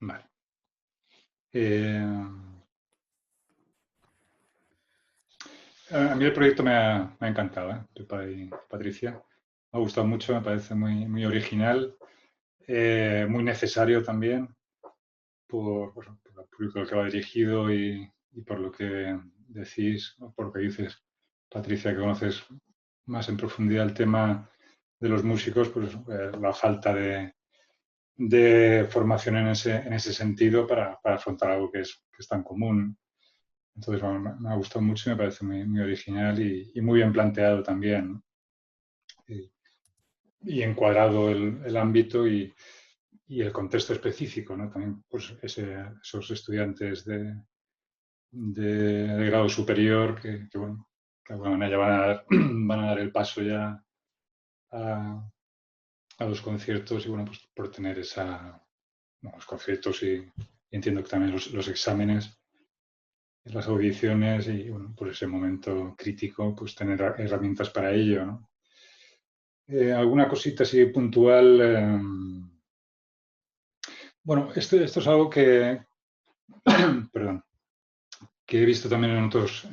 Vale. Eh, a mí el proyecto me ha encantado, ¿eh? Patricia. Me ha gustado mucho, me parece muy original, muy necesario también por el público al que va dirigido y por lo que decís, o por lo que dices, Patricia, que conoces más en profundidad el tema de los músicos, pues la falta de formación en ese sentido para afrontar algo que es tan común. Entonces, bueno, me ha gustado mucho y me parece muy original y muy bien planteado también, ¿no? Y encuadrado el ámbito y el contexto específico, ¿no? También pues esos estudiantes de grado superior bueno, que de alguna manera ya van a dar el paso ya a, a los conciertos y bueno, pues por tener los conciertos y entiendo que también los exámenes, las audiciones y bueno, por ese momento crítico, pues tener herramientas para ello, ¿no? Alguna cosita así puntual. Bueno, esto es algo perdón, que he visto también en otros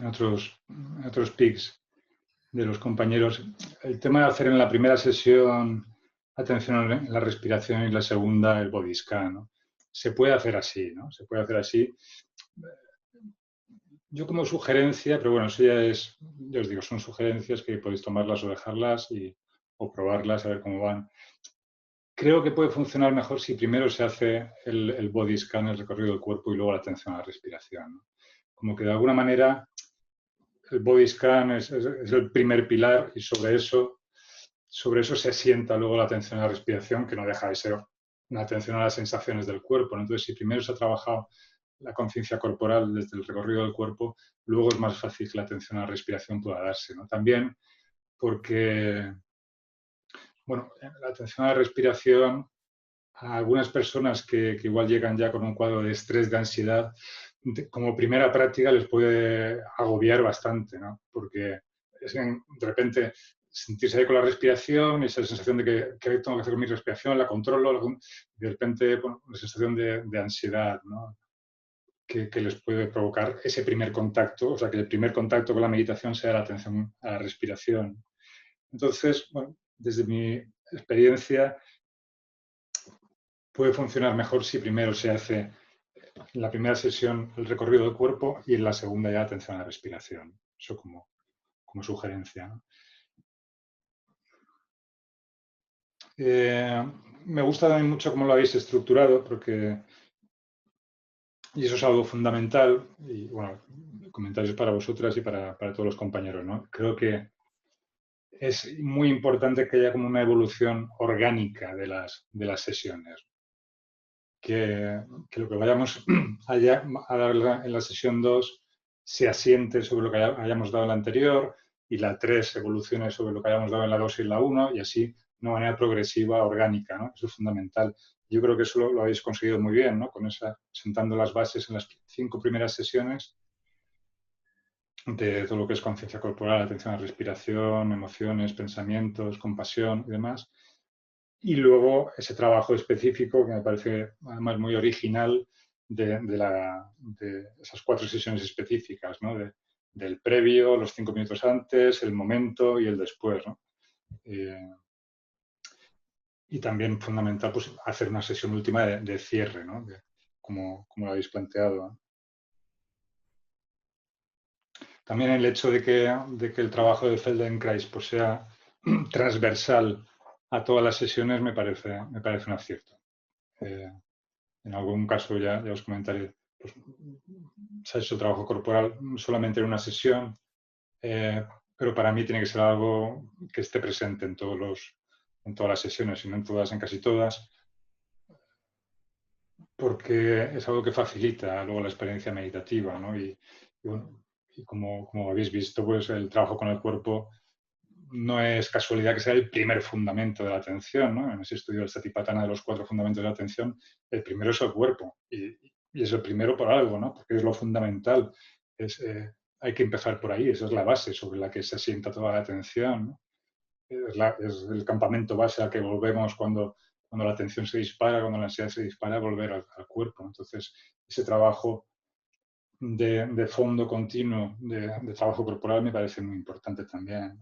pics de los compañeros. El tema de hacer en la primera sesión atención en la respiración y la segunda el body scan, ¿no? Se puede hacer así, ¿no? Se puede hacer así. Yo como sugerencia, pero bueno, eso ya os digo, son sugerencias que podéis tomarlas o dejarlas o probarlas a ver cómo van. Creo que puede funcionar mejor si primero se hace el body scan, el recorrido del cuerpo y luego la atención a la respiración, ¿no? Como que de alguna manera el body scan es el primer pilar y sobre eso se asienta luego la atención a la respiración, que no deja de ser una atención a las sensaciones del cuerpo, ¿no? Entonces, si primero se ha trabajado la conciencia corporal desde el recorrido del cuerpo, luego es más fácil que la atención a la respiración pueda darse, ¿no? También porque, bueno, la atención a la respiración, a algunas personas que igual llegan ya con un cuadro de estrés, de ansiedad, como primera práctica les puede agobiar bastante, ¿no? Porque de repente sentirse ahí con la respiración y esa sensación de que tengo que hacer con mi respiración, la controlo, de repente bueno, una sensación de ansiedad, ¿no? Que les puede provocar ese primer contacto, o sea, que el primer contacto con la meditación sea la atención a la respiración. Entonces, bueno, desde mi experiencia, puede funcionar mejor si primero se hace en la primera sesión el recorrido del cuerpo y en la segunda ya atención a la respiración. Eso como sugerencia, ¿no? Me gusta también mucho cómo lo habéis estructurado, y eso es algo fundamental, y bueno, comentarios para vosotras y para todos los compañeros, ¿no? Creo que es muy importante que haya como una evolución orgánica de las sesiones. Que lo que vayamos a dar en la sesión 2 se asiente sobre lo que hayamos dado en la anterior y la 3 evolucione sobre lo que hayamos dado en la 2 y en la 1 y así de una manera progresiva, orgánica, ¿no? Eso es fundamental. Yo creo que eso lo habéis conseguido muy bien, ¿no? Sentando las bases en las 5 primeras sesiones de todo lo que es conciencia corporal, atención a la respiración, emociones, pensamientos, compasión y demás. Y luego ese trabajo específico que me parece además muy original de esas 4 sesiones específicas, ¿no? Del previo, los 5 minutos antes, el momento y el después, ¿no? Y también fundamental pues, hacer una sesión última de cierre, ¿no? Como lo habéis planteado, ¿no? También el hecho de que el trabajo de Feldenkrais pues, sea transversal a todas las sesiones me parece un acierto. En algún caso ya os comentaré, pues, se ha hecho trabajo corporal solamente en una sesión, pero para mí tiene que ser algo que esté presente en en todas las sesiones, si no en todas, en casi todas, porque es algo que facilita luego la experiencia meditativa, ¿no? Bueno, y como habéis visto, pues el trabajo con el cuerpo no es casualidad que sea el primer fundamento de la atención, ¿no? En ese estudio del Satipatthana de los 4 fundamentos de la atención, el primero es el cuerpo y es el primero por algo, ¿no? Porque es lo fundamental. Hay que empezar por ahí, esa es la base sobre la que se asienta toda la atención, ¿no? Es el campamento base al que volvemos cuando cuando la tensión se dispara, cuando la ansiedad se dispara, volver al cuerpo. Entonces, ese trabajo de fondo continuo, de trabajo corporal, me parece muy importante también.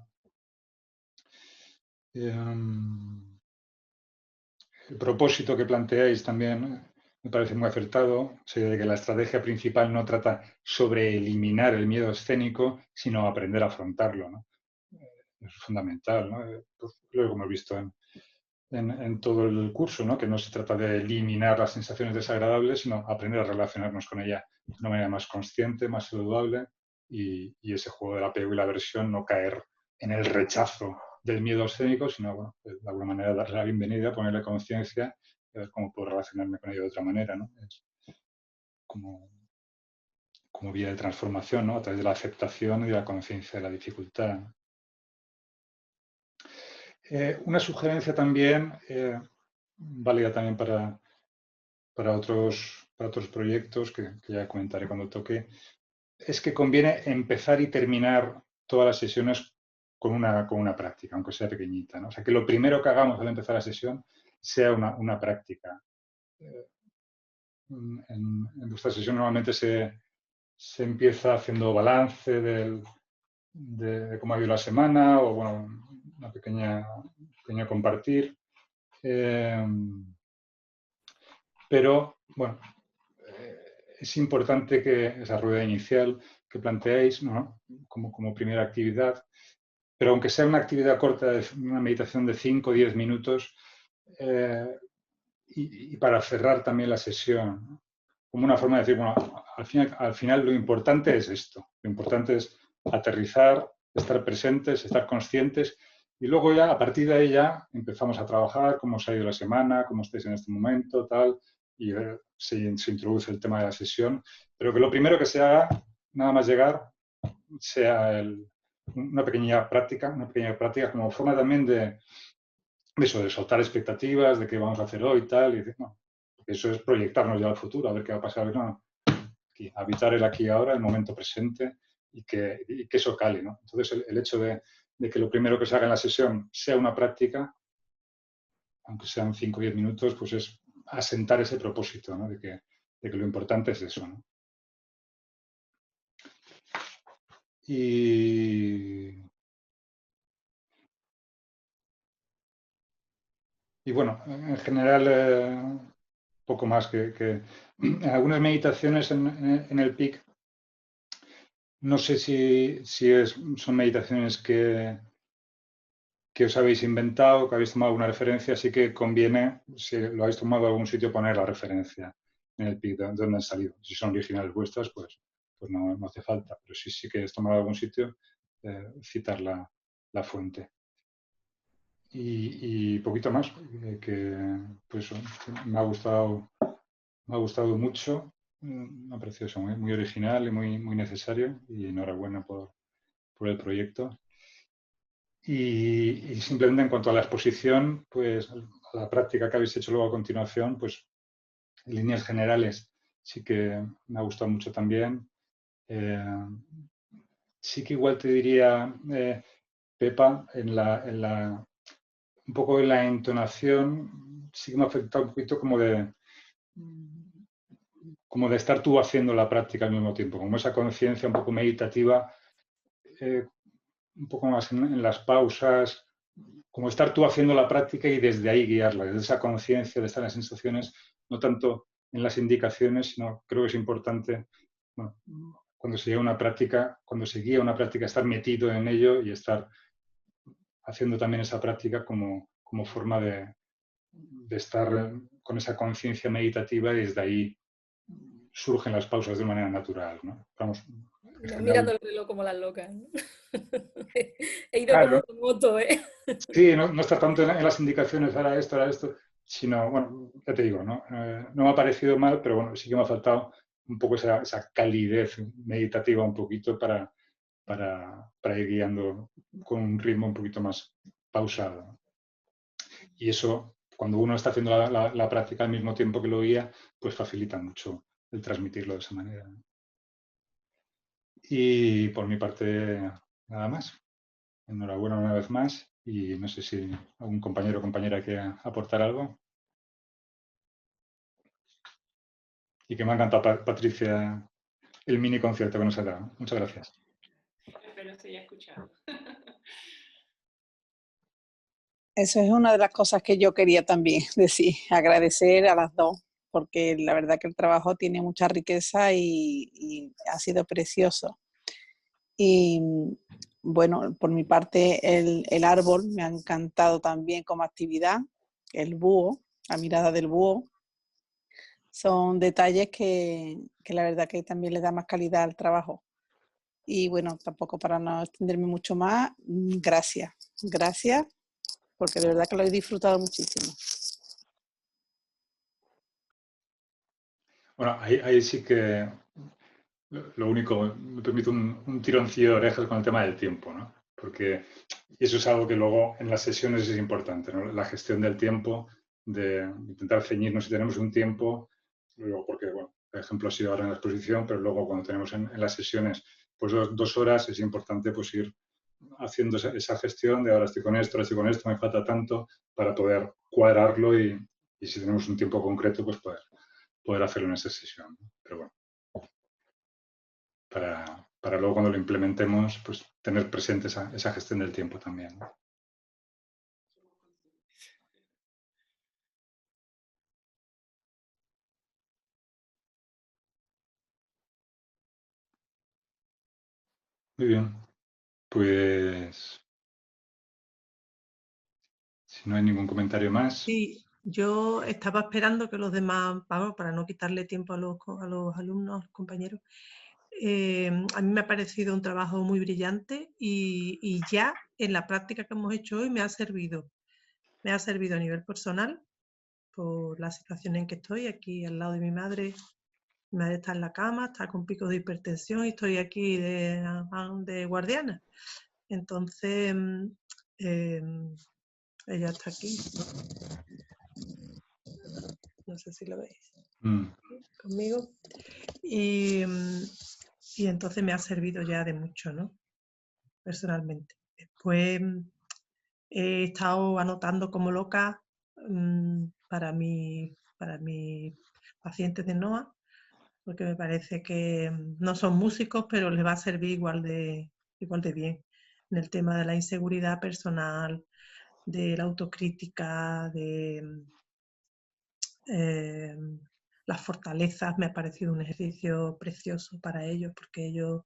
El propósito que planteáis también me parece muy acertado, o sea, de que la estrategia principal no trata sobre eliminar el miedo escénico, sino aprender a afrontarlo, ¿no? Es fundamental, ¿no? Pues, lo que hemos visto en todo el curso, ¿no? Que no se trata de eliminar las sensaciones desagradables, sino aprender a relacionarnos con ella de una manera más consciente, más saludable, y ese juego del apego y la aversión, no caer en el rechazo del miedo escénico, sino, bueno, de alguna manera darle la bienvenida, ponerle conciencia y ver cómo puedo relacionarme con ello de otra manera, ¿no? Es como vía de transformación, ¿no? A través de la aceptación y de la conciencia de la dificultad. Una sugerencia también, válida también para otros proyectos, que ya comentaré cuando toque, es que conviene empezar y terminar todas las sesiones con una práctica, aunque sea pequeñita, ¿no? O sea, que lo primero que hagamos al empezar la sesión sea una práctica. En vuestra sesión normalmente se empieza haciendo balance de cómo ha ido la semana, o bueno, una pequeña compartir. Pero, bueno, es importante que esa rueda inicial que planteáis, ¿no? como primera actividad, pero aunque sea una actividad corta, una meditación de 5 o 10 minutos, y para cerrar también la sesión, ¿no? Como una forma de decir, bueno, al final lo importante es esto, lo importante es aterrizar, estar presentes, estar conscientes, y luego ya, a partir de ahí ya, empezamos a trabajar, cómo os ha ido la semana, cómo estáis en este momento, tal, y se introduce el tema de la sesión, pero que lo primero que se haga, nada más llegar, sea una pequeña práctica como forma también de eso, de soltar expectativas, de qué vamos a hacer hoy y tal, y no, porque eso es proyectarnos ya al futuro, a ver qué va a pasar, no, aquí, habitar el aquí y ahora, el momento presente, y que eso cale, ¿no? Entonces, el hecho de que lo primero que se haga en la sesión sea una práctica, aunque sean 5 o 10 minutos, pues es asentar ese propósito, ¿no? De que lo importante es eso, ¿no? Y bueno, en general, poco más que en algunas meditaciones en el PIC, no sé si son meditaciones que os habéis inventado, que habéis tomado alguna referencia, así que conviene, si lo habéis tomado de algún sitio, poner la referencia en el PIC, de dónde han salido. Si son originales vuestras, pues no hace falta, pero si sí que habéis tomado de algún sitio, citar la fuente. Y poquito más, que pues me ha gustado mucho, me ha parecido eso, muy original y muy necesario, y enhorabuena por el proyecto. Y simplemente en cuanto a la exposición, pues a la práctica que habéis hecho luego a continuación, pues en líneas generales sí que me ha gustado mucho también. Sí que igual te diría, Pepa, un poco en la entonación, sí que me ha afectado un poquito como de estar tú haciendo la práctica al mismo tiempo, como esa conciencia un poco meditativa, un poco más en las pausas, como estar tú haciendo la práctica y desde ahí guiarla, desde esa conciencia de estar en las sensaciones, no tanto en las indicaciones, sino creo que es importante, bueno, cuando se guía una práctica, estar metido en ello y estar haciendo también esa práctica como forma de estar con esa conciencia meditativa, y desde ahí surgen las pausas de manera natural, ¿no? Vamos, en No general, mirando el reloj como las locas, ¿no? He ido como claro, en moto, ¿eh? sí, no está tanto en las indicaciones, ahora esto, sino, bueno, ya te digo, ¿no? No me ha parecido mal, pero bueno, sí que me ha faltado un poco esa calidez meditativa un poquito para ir guiando con un ritmo un poquito más pausado. Y eso, cuando uno está haciendo la práctica al mismo tiempo que lo guía, pues facilita mucho el transmitirlo de esa manera. Y por mi parte, nada más. Enhorabuena una vez más, y no sé si algún compañero o compañera quiere aportar algo. y que me ha encantado, Patricia, el mini concierto que nos ha dado. Muchas gracias. Espero se haya escuchado. Eso es una de las cosas que yo quería también decir, agradecer a las dos, porque la verdad que el trabajo tiene mucha riqueza y ha sido precioso. Y bueno, por mi parte el árbol me ha encantado también como actividad, el búho, la mirada del búho. Son detalles que la verdad que también le da más calidad al trabajo. Y bueno, tampoco para no extenderme mucho más, gracias. Gracias, porque de verdad que lo he disfrutado muchísimo. Bueno, ahí sí que lo único, me permite un tironcillo de orejas con el tema del tiempo, ¿no? Porque eso es algo que luego en las sesiones es importante, ¿no? La gestión del tiempo, de intentar ceñirnos si tenemos un tiempo, luego porque, bueno, por ejemplo ha sido ahora en la exposición, pero luego cuando tenemos en las sesiones pues 2 horas, es importante pues ir haciendo esa gestión de ahora estoy con esto, ahora estoy con esto, me falta tanto, para poder cuadrarlo y si tenemos un tiempo concreto, pues poder hacerlo en esa sesión, ¿no? Pero bueno, para luego cuando lo implementemos, pues tener presente esa gestión del tiempo también, ¿no? Muy bien, pues si no hay ningún comentario más. Sí, yo estaba esperando que los demás, vamos, para no quitarle tiempo a los alumnos, a los compañeros. A mí me ha parecido un trabajo muy brillante y ya en la práctica que hemos hecho hoy me ha servido. Me ha servido a nivel personal por la situación en que estoy, aquí al lado de mi madre. Mi madre está en la cama, está con picos de hipertensión y estoy aquí de guardiana. Entonces, ella está aquí. No sé si lo veis. Conmigo. Y entonces me ha servido ya de mucho, ¿no? Personalmente. Después he estado anotando como loca para mis pacientes de NOA, porque me parece que no son músicos, pero les va a servir igual de bien en el tema de la inseguridad personal, de la autocrítica, de las fortalezas. Me ha parecido un ejercicio precioso para ellos, porque ellos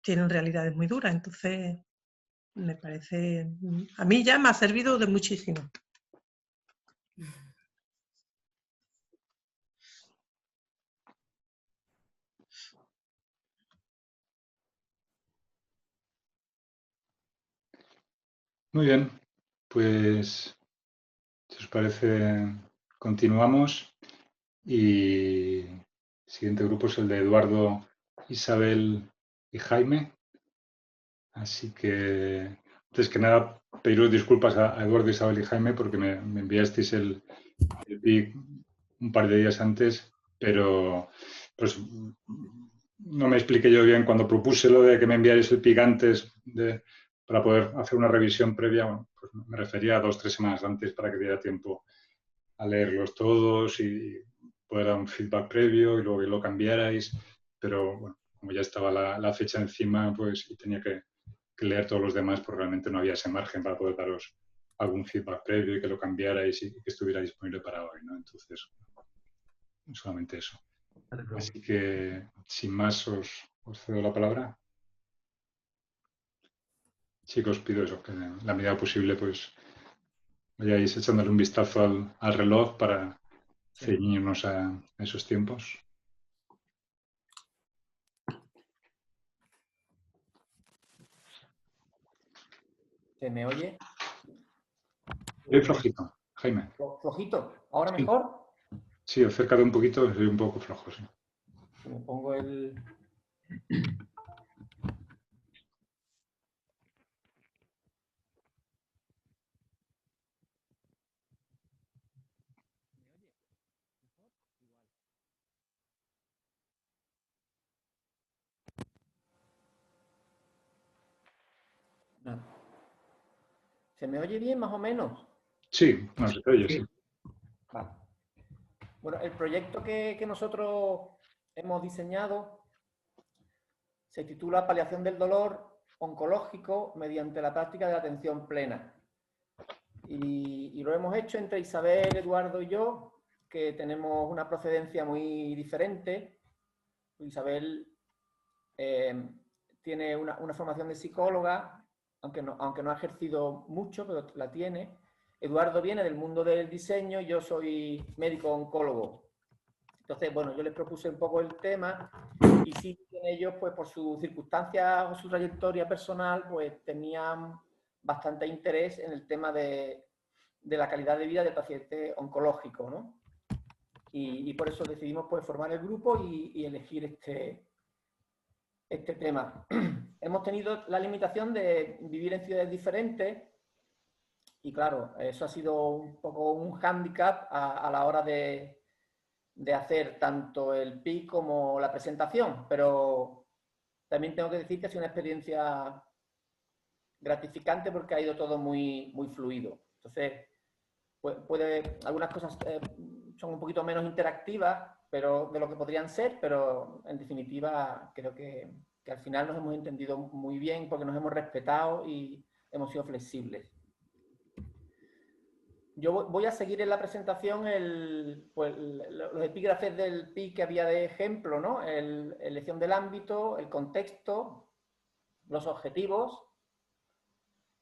tienen realidades muy duras, entonces me parece, a mí ya me ha servido de muchísimo. Muy bien, pues si os parece, continuamos y el siguiente grupo es el de Eduardo, Isabel y Jaime. Así que, antes que nada, pediros disculpas a Eduardo, Isabel y Jaime porque me enviasteis el PIC un par de días antes, pero pues no me expliqué yo bien cuando propuse lo de que me enviarais el PIC antes para poder hacer una revisión previa. Bueno, pues me refería a 2 o 3 semanas antes para que diera tiempo a leerlos todos y poder dar un feedback previo y luego que lo cambiarais, pero bueno, como ya estaba la fecha encima, pues y tenía que leer todos los demás, pues realmente no había ese margen para poder daros algún feedback previo y que lo cambiarais y que estuviera disponible para hoy, ¿no? Entonces, solamente eso. Así que, sin más, os cedo la palabra. Chicos, pido eso, que en la medida posible, pues vayáis echándole un vistazo al reloj para ceñirnos a esos tiempos. ¿Se me oye? Muy flojito, Jaime. ¿Flojito? ¿Ahora Sí. mejor? Sí, acércate un poquito, soy un poco flojo, sí. Me pongo el... No. ¿Se me oye bien, más o menos? Sí, no se te oye, sí. Vale. Bueno, el proyecto que nosotros hemos diseñado se titula Paliación del dolor oncológico mediante la práctica de la atención plena. Y lo hemos hecho entre Isabel, Eduardo y yo, que tenemos una procedencia muy diferente. Isabel tiene una formación de psicóloga, aunque no ha ejercido mucho, pero la tiene. Eduardo viene del mundo del diseño, yo soy médico oncólogo. Entonces, bueno, yo les propuse un poco el tema y sí que ellos, pues por sus circunstancias o su trayectoria personal, pues tenían bastante interés en el tema de la calidad de vida del paciente oncológico, ¿no? Y por eso decidimos pues formar el grupo y elegir este tema. Hemos tenido la limitación de vivir en ciudades diferentes y claro, eso ha sido un poco un hándicap a la hora de hacer tanto el PIC como la presentación, pero también tengo que decir que ha sido una experiencia gratificante porque ha ido todo muy, muy fluido. Entonces, algunas cosas son un poquito menos interactivas de lo que podrían ser, pero en definitiva creo que al final nos hemos entendido muy bien porque nos hemos respetado y hemos sido flexibles. Yo voy a seguir en la presentación los epígrafes del PIC que había de ejemplo, ¿no? Elección del ámbito, el contexto, los objetivos,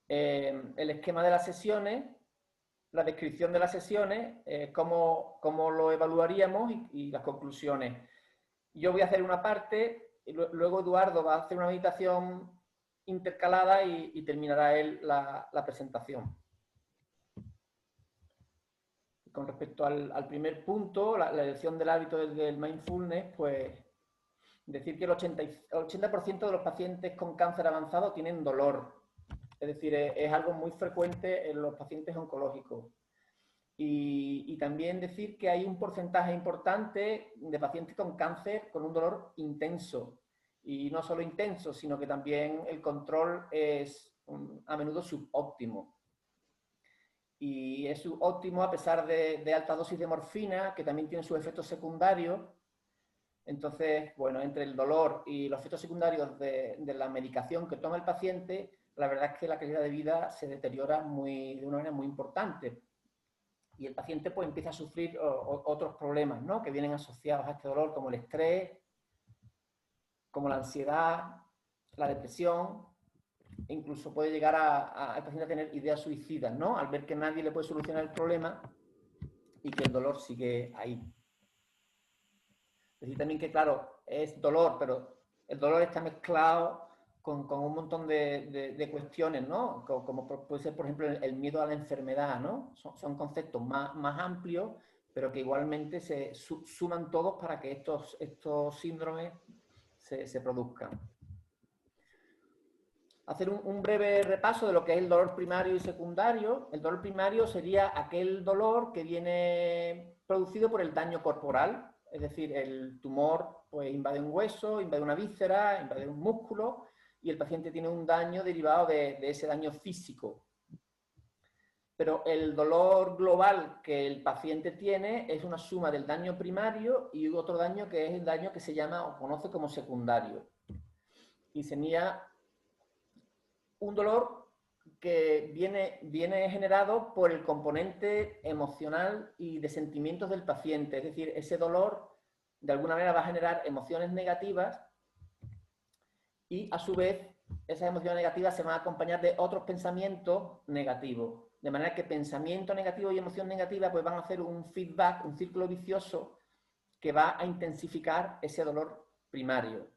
el esquema de las sesiones, la descripción de las sesiones, cómo lo evaluaríamos y las conclusiones. Yo voy a hacer una parte, y luego Eduardo va a hacer una meditación intercalada y terminará él la presentación. Con respecto al primer punto, la elección del hábito del mindfulness, pues decir que el 80% de los pacientes con cáncer avanzado tienen dolor. Es decir, es algo muy frecuente en los pacientes oncológicos. Y también decir que hay un porcentaje importante de pacientes con cáncer con un dolor intenso. Y no solo intenso, sino que también el control es a menudo subóptimo. Y es subóptimo a pesar de alta dosis de morfina, que también tiene sus efectos secundarios. Entonces, bueno, entre el dolor y los efectos secundarios de la medicación que toma el paciente, la verdad es que la calidad de vida se deteriora de una manera muy importante. Y el paciente pues empieza a sufrir otros problemas, ¿no? Que vienen asociados a este dolor, como el estrés, como la ansiedad, la depresión, e incluso puede llegar al paciente a tener ideas suicidas, ¿no? Al ver que nadie le puede solucionar el problema y que el dolor sigue ahí. Es decir, también que, claro, es dolor, pero el dolor está mezclado con un montón de cuestiones, ¿no? Como puede ser, por ejemplo, el miedo a la enfermedad, ¿no? Son conceptos más amplios, pero que igualmente se suman todos para que estos síndromes se produzcan. Hacer un breve repaso de lo que es el dolor primario y secundario. El dolor primario sería aquel dolor que viene producido por el daño corporal, es decir, el tumor pues, invade un hueso, invade una víscera, invade un músculo y el paciente tiene un daño derivado de ese daño físico. Pero el dolor global que el paciente tiene es una suma del daño primario y otro daño que es el daño que se llama o conoce como secundario. Y sería un dolor que viene generado por el componente emocional y de sentimientos del paciente. Es decir, ese dolor de alguna manera va a generar emociones negativas y a su vez esas emociones negativas se van a acompañar de otros pensamientos negativos. De manera que pensamiento negativo y emoción negativa pues van a hacer un feedback, un círculo vicioso que va a intensificar ese dolor primario.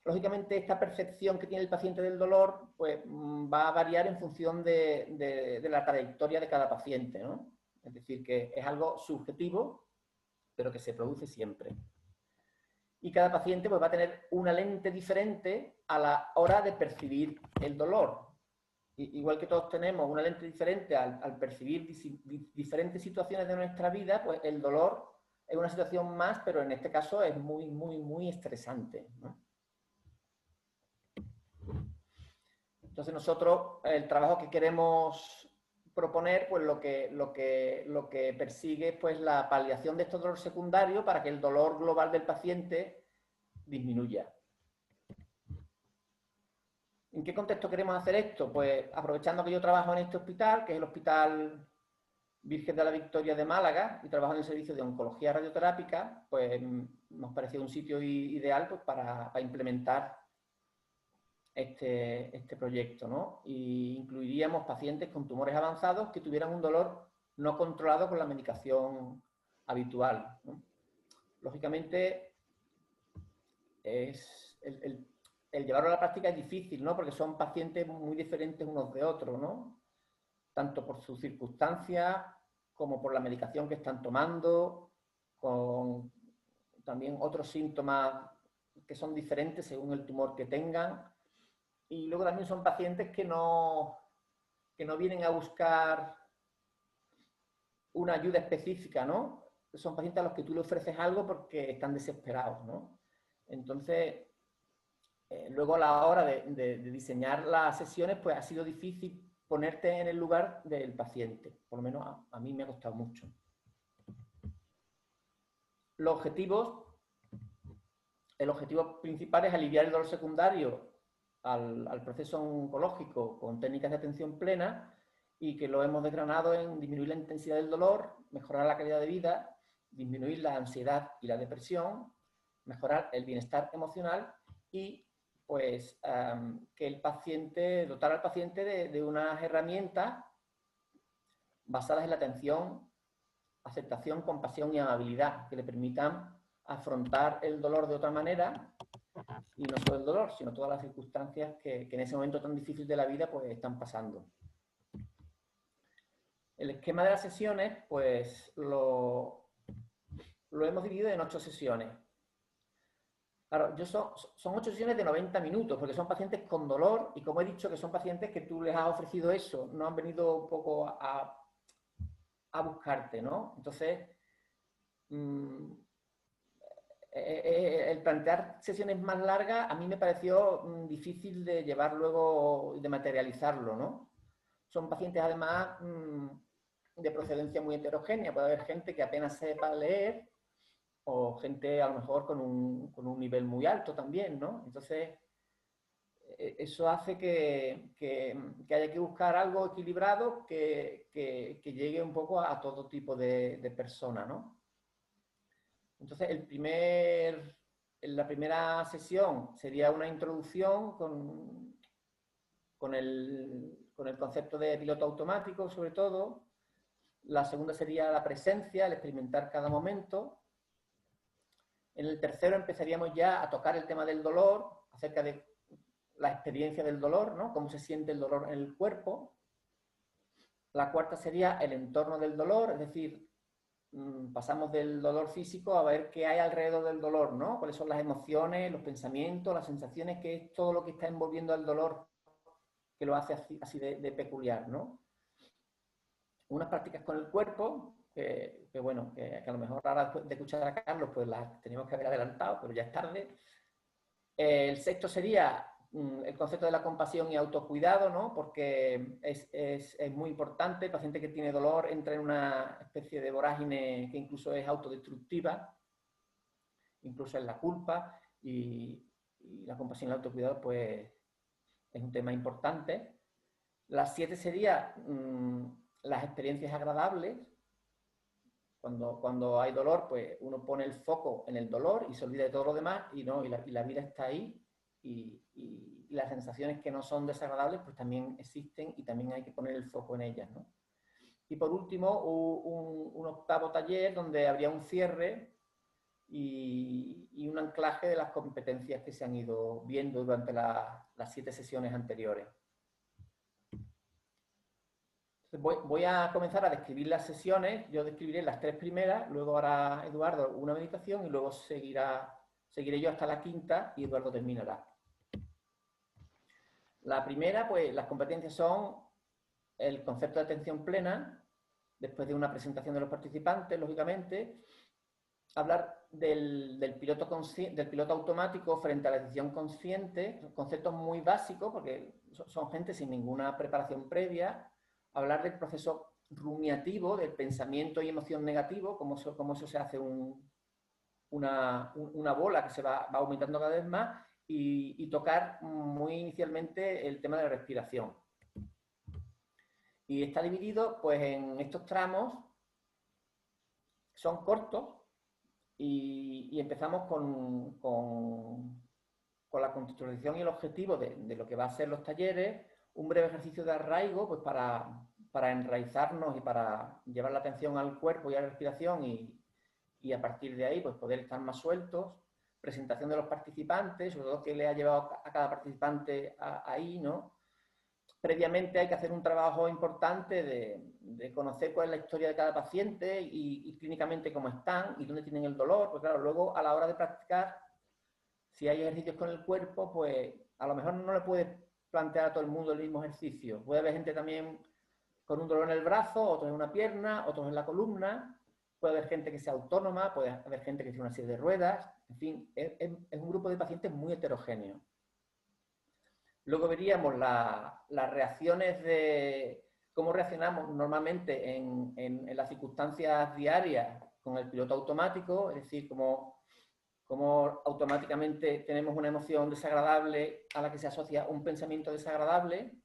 Lógicamente, esta percepción que tiene el paciente del dolor pues, va a variar en función de la trayectoria de cada paciente, ¿no? Es decir, que es algo subjetivo, pero que se produce siempre. Y cada paciente pues, va a tener una lente diferente a la hora de percibir el dolor. Igual que todos tenemos una lente diferente al percibir diferentes situaciones de nuestra vida, pues el dolor es una situación más, pero en este caso es muy, muy, muy estresante, ¿no? Entonces nosotros el trabajo que queremos proponer, pues lo que persigue es pues, la paliación de estos dolores secundarios para que el dolor global del paciente disminuya. ¿En qué contexto queremos hacer esto? Pues aprovechando que yo trabajo en este hospital, que es el Hospital Virgen de la Victoria de Málaga, y trabajo en el servicio de oncología radioterápica, pues nos pareció un sitio ideal pues, para implementar este proyecto, ¿no? Y incluiríamos pacientes con tumores avanzados que tuvieran un dolor no controlado con la medicación habitual, ¿no? Lógicamente, el llevarlo a la práctica es difícil, ¿no? Porque son pacientes muy diferentes unos de otros, ¿no? Tanto por sus circunstancias como por la medicación que están tomando, con también otros síntomas que son diferentes según el tumor que tengan. Y luego también son pacientes que no vienen a buscar una ayuda específica, ¿no? Son pacientes a los que tú le ofreces algo porque están desesperados, ¿no? Entonces, luego a la hora de diseñar las sesiones, pues ha sido difícil ponerte en el lugar del paciente. Por lo menos a mí me ha costado mucho. Los objetivos, el objetivo principal es aliviar el dolor secundario al proceso oncológico con técnicas de atención plena, y que lo hemos desgranado en disminuir la intensidad del dolor, mejorar la calidad de vida, disminuir la ansiedad y la depresión, mejorar el bienestar emocional y pues que el paciente, dotar al paciente de unas herramientas basadas en la atención, aceptación, compasión y amabilidad, que le permitan afrontar el dolor de otra manera, y no solo el dolor, sino todas las circunstancias que en ese momento tan difícil de la vida pues están pasando. El esquema de las sesiones, pues lo hemos dividido en 8 sesiones. Claro, son 8 sesiones de 90 minutos, porque son pacientes con dolor, y como he dicho, que son pacientes que tú les has ofrecido eso, no han venido un poco a buscarte, ¿no? Entonces, el plantear sesiones más largas a mí me pareció difícil de llevar luego y de materializarlo, ¿no? Son pacientes además de procedencia muy heterogénea. Puede haber gente que apenas sepa leer o gente a lo mejor con un nivel muy alto también, ¿no? Entonces, eso hace que haya que buscar algo equilibrado que llegue un poco a todo tipo de personas, ¿no? Entonces, la primera sesión sería una introducción con el concepto de piloto automático, sobre todo. La segunda sería la presencia, el experimentar cada momento. En el tercero empezaríamos ya a tocar el tema del dolor, acerca de la experiencia del dolor, ¿no? Cómo se siente el dolor en el cuerpo. La cuarta sería el entorno del dolor, es decir, pasamos del dolor físico a ver qué hay alrededor del dolor, ¿no? Cuáles son las emociones, los pensamientos, las sensaciones, que es todo lo que está envolviendo al dolor que lo hace así de peculiar, ¿no? Unas prácticas con el cuerpo, que bueno, que a lo mejor ahora después de escuchar a Carlos, pues las teníamos que haber adelantado, pero ya es tarde. El sexto sería el concepto de la compasión y autocuidado, ¿no? Porque es muy importante. El paciente que tiene dolor entra en una especie de vorágine que incluso es autodestructiva, incluso en la culpa, y la compasión y el autocuidado pues es un tema importante. Las 7 sería las experiencias agradables. Cuando hay dolor, pues uno pone el foco en el dolor y se olvida de todo lo demás, y la vida está ahí, y las sensaciones que no son desagradables pues también existen y también hay que poner el foco en ellas, ¿no? Y por último, un octavo taller donde habría un cierre y un anclaje de las competencias que se han ido viendo durante las 7 sesiones anteriores. Voy a comenzar a describir las sesiones. Yo describiré las 3 primeras, luego hará Eduardo una meditación y luego seguiré yo hasta la 5ª y Eduardo terminará. La primera, pues las competencias son el concepto de atención plena, después de una presentación de los participantes, lógicamente, hablar del piloto automático frente a la decisión consciente, conceptos muy básicos porque son gente sin ninguna preparación previa. hablar del proceso rumiativo, del pensamiento y emoción negativo, cómo eso se hace una bola que se va aumentando cada vez más, y tocar muy inicialmente el tema de la respiración. Y está dividido pues en estos tramos, son cortos, y empezamos con la contextualización y el objetivo de lo que va a ser los talleres, un breve ejercicio de arraigo pues para enraizarnos y para llevar la atención al cuerpo y a la respiración, y a partir de ahí pues poder estar más sueltos, presentación de los participantes, sobre todo qué le ha llevado a cada participante ahí, ¿no? Previamente hay que hacer un trabajo importante de conocer cuál es la historia de cada paciente y clínicamente cómo están y dónde tienen el dolor, pues claro, luego a la hora de practicar, si hay ejercicios con el cuerpo, pues a lo mejor no le puedes plantear a todo el mundo el mismo ejercicio. Puede haber gente también con un dolor en el brazo, otros en una pierna, otros en la columna, puede haber gente que sea autónoma, puede haber gente que tiene una silla de ruedas, en fin, es un grupo de pacientes muy heterogéneo. Luego veríamos las reacciones de cómo reaccionamos normalmente en las circunstancias diarias con el piloto automático, es decir, cómo automáticamente tenemos una emoción desagradable a la que se asocia un pensamiento desagradable,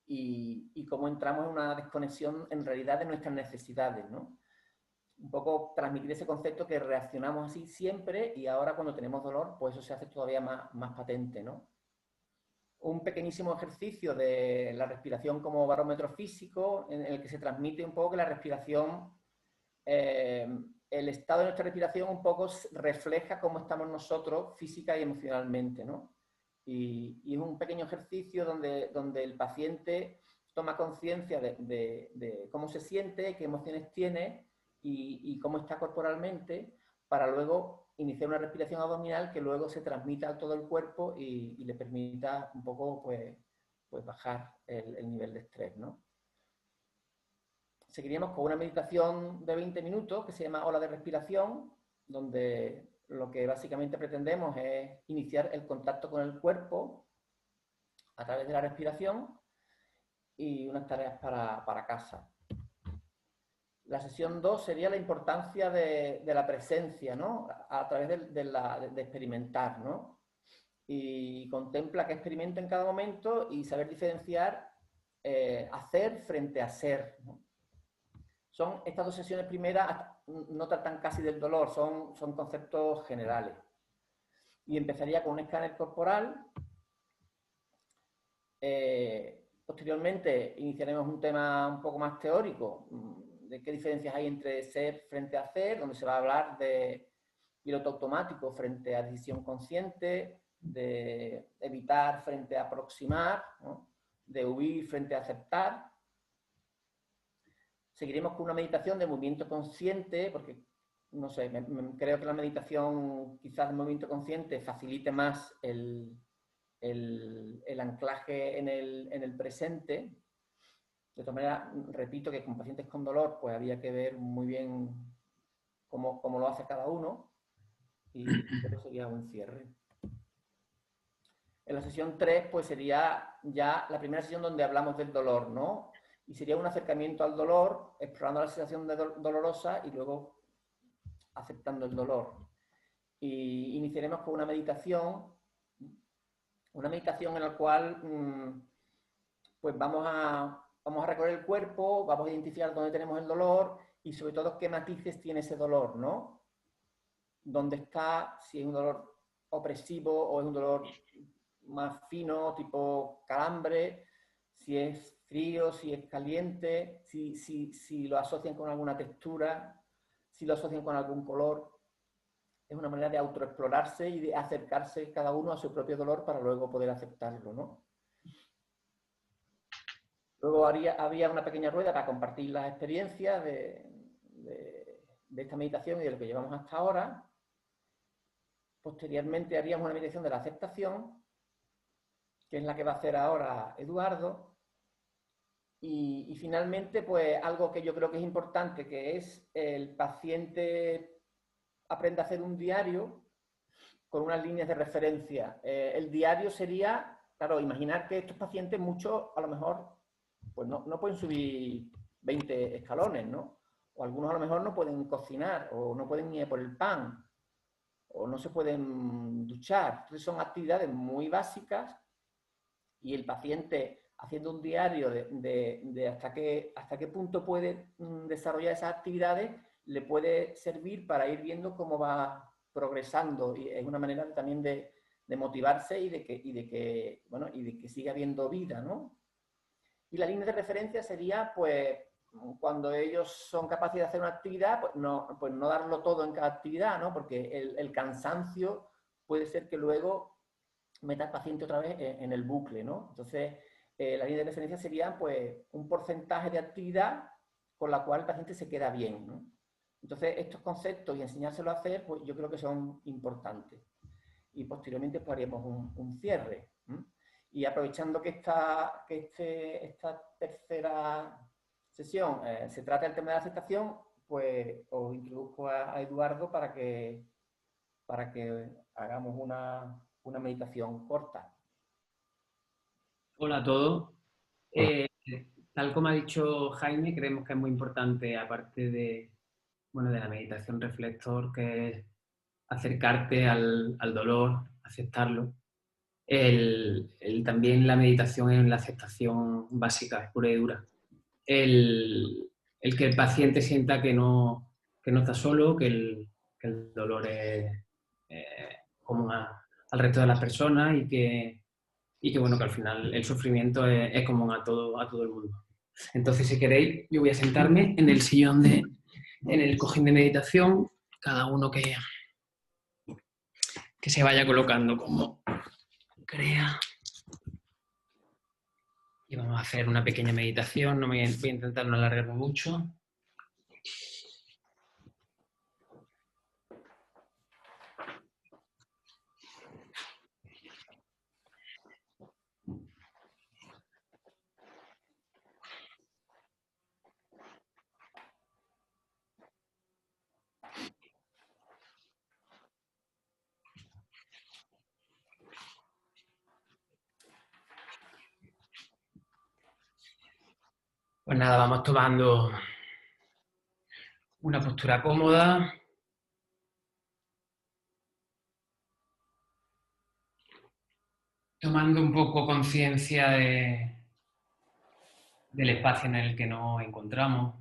y cómo entramos en una desconexión en realidad de nuestras necesidades, ¿no? Un poco transmitir ese concepto que reaccionamos así siempre, y ahora cuando tenemos dolor, pues eso se hace todavía más patente, ¿no? Un pequeñísimo ejercicio de la respiración como barómetro físico, en el que se transmite un poco que la respiración, el estado de nuestra respiración un poco refleja cómo estamos nosotros física y emocionalmente, ¿no? Y es un pequeño ejercicio donde el paciente toma conciencia de cómo se siente, qué emociones tiene y cómo está corporalmente, para luego iniciar una respiración abdominal que luego se transmita a todo el cuerpo y le permita un poco pues bajar el nivel de estrés, ¿no? Seguiríamos con una meditación de 20 minutos que se llama Ola de Respiración, donde lo que básicamente pretendemos es iniciar el contacto con el cuerpo a través de la respiración, y unas tareas para casa. La sesión 2 sería la importancia de la presencia, ¿no? A través de experimentar, ¿no? Y contempla qué experimento en cada momento y saber diferenciar hacer frente a ser, ¿no? Son estas dos sesiones primeras, no tratan casi del dolor, son conceptos generales. Y empezaría con un escáner corporal. Posteriormente iniciaremos un tema un poco más teórico, de qué diferencias hay entre ser frente a hacer, donde se va a hablar de piloto automático frente a decisión consciente, de evitar frente a aproximar, ¿no? De huir frente a aceptar. Seguiremos con una meditación de movimiento consciente, porque, no sé, creo que la meditación quizás de movimiento consciente facilite más el anclaje en el presente. De todas maneras, repito que con pacientes con dolor pues había que ver muy bien cómo lo hace cada uno, y eso sería un cierre. En la sesión 3 pues sería ya la primera sesión donde hablamos del dolor, ¿no? Y sería un acercamiento al dolor, explorando la sensación dolorosa y luego aceptando el dolor. Y iniciaremos con una meditación en la cual pues vamos a recorrer el cuerpo, vamos a identificar dónde tenemos el dolor y sobre todo qué matices tiene ese dolor, ¿no? Dónde está, si es un dolor opresivo o es un dolor más fino, tipo calambre, si es frío, si es caliente, si lo asocian con alguna textura, si lo asocian con algún color. Es una manera de autoexplorarse y de acercarse cada uno a su propio dolor para luego poder aceptarlo, ¿no? Luego había una pequeña rueda para compartir las experiencias de esta meditación y de lo que llevamos hasta ahora. Posteriormente haríamos una meditación de la aceptación, que es la que va a hacer ahora Eduardo. Y finalmente, pues algo que yo creo que es importante, que es el paciente aprende a hacer un diario con unas líneas de referencia. El diario sería, claro, imaginar que estos pacientes, muchos a lo mejor pues no pueden subir 20 escalones, ¿no? O algunos a lo mejor no pueden cocinar, o no pueden ir por el pan, o no se pueden duchar. Entonces son actividades muy básicas y el paciente haciendo un diario de hasta qué punto puede desarrollar esas actividades, le puede servir para ir viendo cómo va progresando, y es una manera también de motivarse y de que siga habiendo vida, ¿no? Y la línea de referencia sería, pues, cuando ellos son capaces de hacer una actividad, pues no darlo todo en cada actividad, ¿no? Porque el cansancio puede ser que luego meta al paciente otra vez en el bucle, ¿no? Entonces, la línea de referencia sería, pues, un porcentaje de actividad con la cual el paciente se queda bien, ¿no? Entonces, estos conceptos y enseñárselo a hacer, pues yo creo que son importantes. Y posteriormente pues haríamos un cierre. Y aprovechando que esta tercera sesión se trata del tema de la aceptación, pues os introduzco a Eduardo para que hagamos una meditación corta. Hola a todos. Tal como ha dicho Jaime, creemos que es muy importante, aparte de la meditación reflector, que es acercarte al dolor, aceptarlo, también la meditación en la aceptación básica, pura y dura. El que el paciente sienta que no está solo, que el dolor es común al resto de las personas y que al final el sufrimiento es común a todo el mundo. Entonces, si queréis, yo voy a sentarme en el sillón en el cojín de meditación, cada uno que se vaya colocando como crea. Y vamos a hacer una pequeña meditación, voy a intentar no alargarme mucho. Pues nada, vamos tomando una postura cómoda. Tomando un poco conciencia del espacio en el que nos encontramos.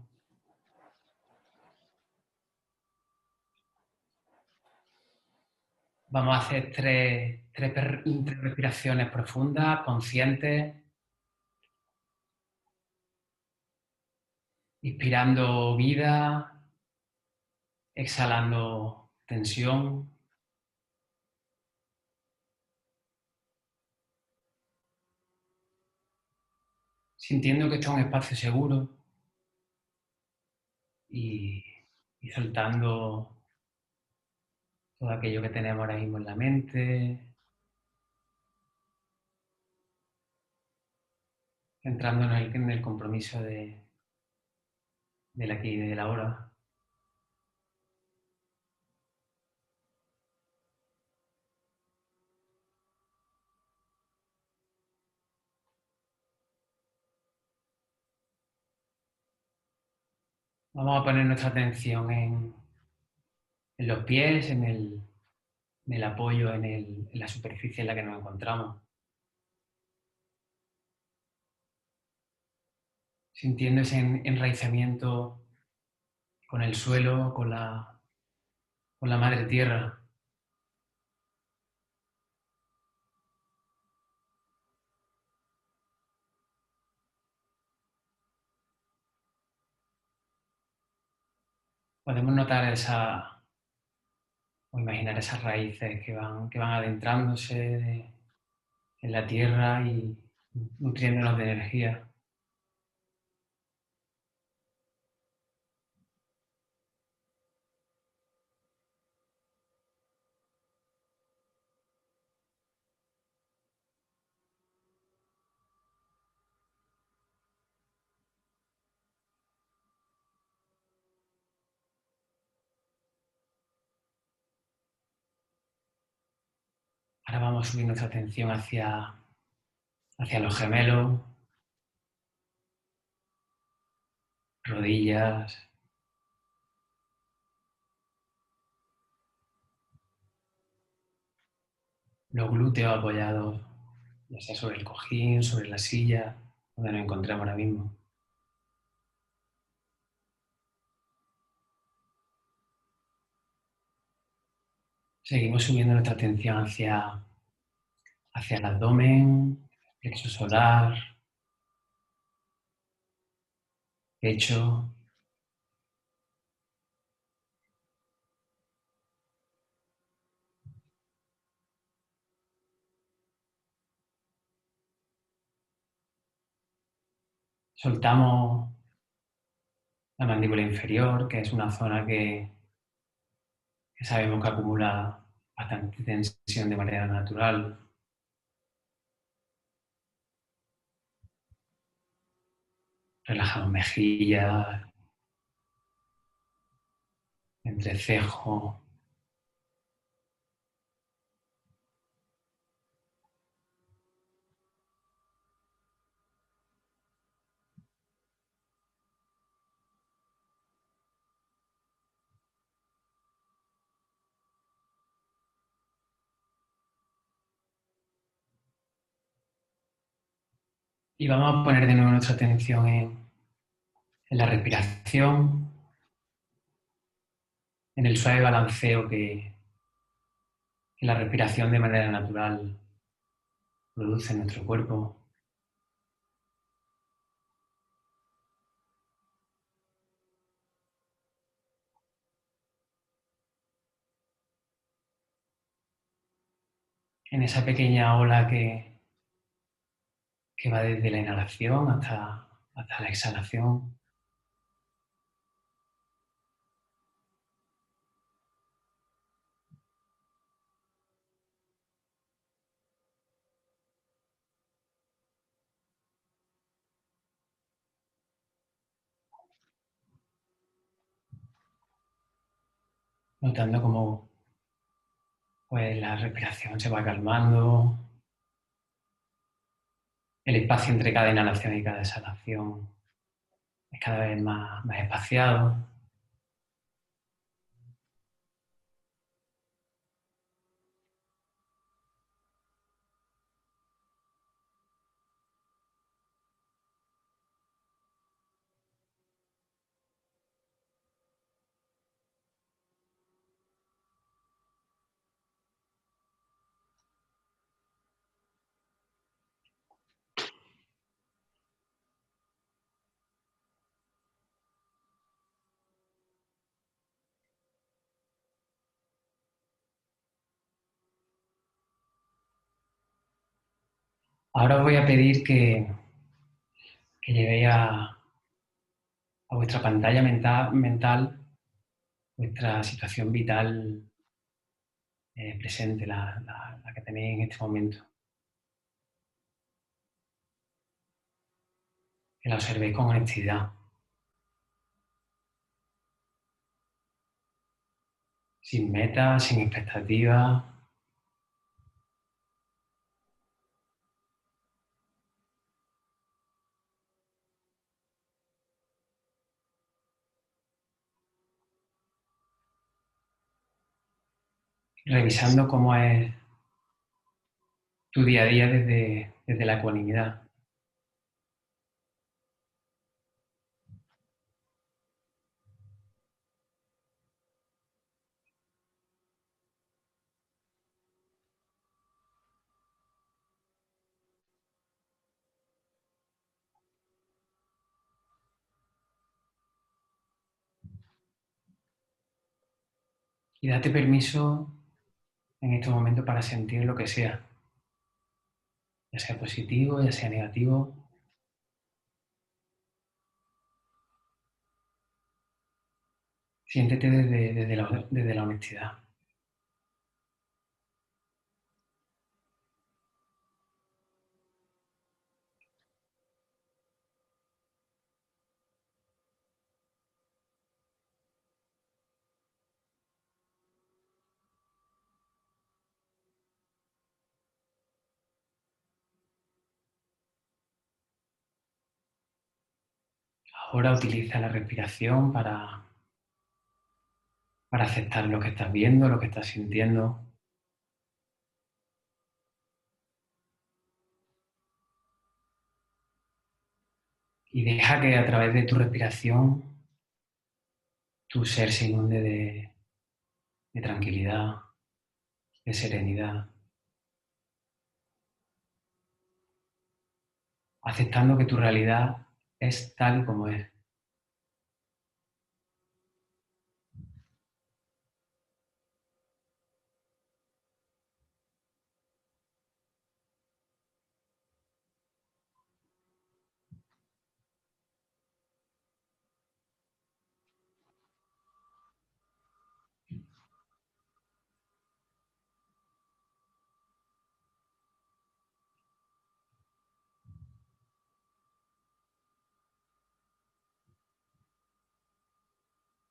Vamos a hacer tres respiraciones profundas, conscientes. Inspirando vida, exhalando tensión. Sintiendo que esto es un espacio seguro y soltando todo aquello que tenemos ahora mismo en la mente, centrándonos en el compromiso del aquí y del ahora. Vamos a poner nuestra atención en los pies, en el apoyo, en la superficie en la que nos encontramos. Sintiendo ese enraizamiento con el suelo, con la madre tierra. Podemos notar o imaginar esas raíces que van adentrándose en la tierra y nutriéndonos de energía. Ahora vamos a subir nuestra atención hacia los gemelos, rodillas, los glúteos apoyados, ya sea sobre el cojín, sobre la silla, donde nos encontramos ahora mismo. Seguimos subiendo nuestra atención hacia el abdomen, plexo solar, pecho. Soltamos la mandíbula inferior, que es una zona que sabemos que acumula bastante tensión de manera natural. Relajamos mejillas, entrecejo. Y vamos a poner de nuevo nuestra atención en la respiración, en el suave balanceo que la respiración de manera natural produce en nuestro cuerpo. En esa pequeña ola que va desde la inhalación hasta la exhalación. Notando cómo pues, la respiración se va calmando, el espacio entre cada inhalación y cada exhalación es cada vez más espaciado. Ahora os voy a pedir que llevéis a vuestra pantalla mental vuestra situación vital presente, la que tenéis en este momento. Que la observéis con honestidad, sin metas, sin expectativas. Revisando cómo es tu día a día desde la ecuanimidad. Y date permiso en este momento para sentir lo que sea, ya sea positivo, ya sea negativo. Siéntete desde la honestidad. Ahora utiliza la respiración para aceptar lo que estás viendo, lo que estás sintiendo. Y deja que a través de tu respiración tu ser se inunde de tranquilidad, de serenidad, aceptando que tu realidad es tal y como es.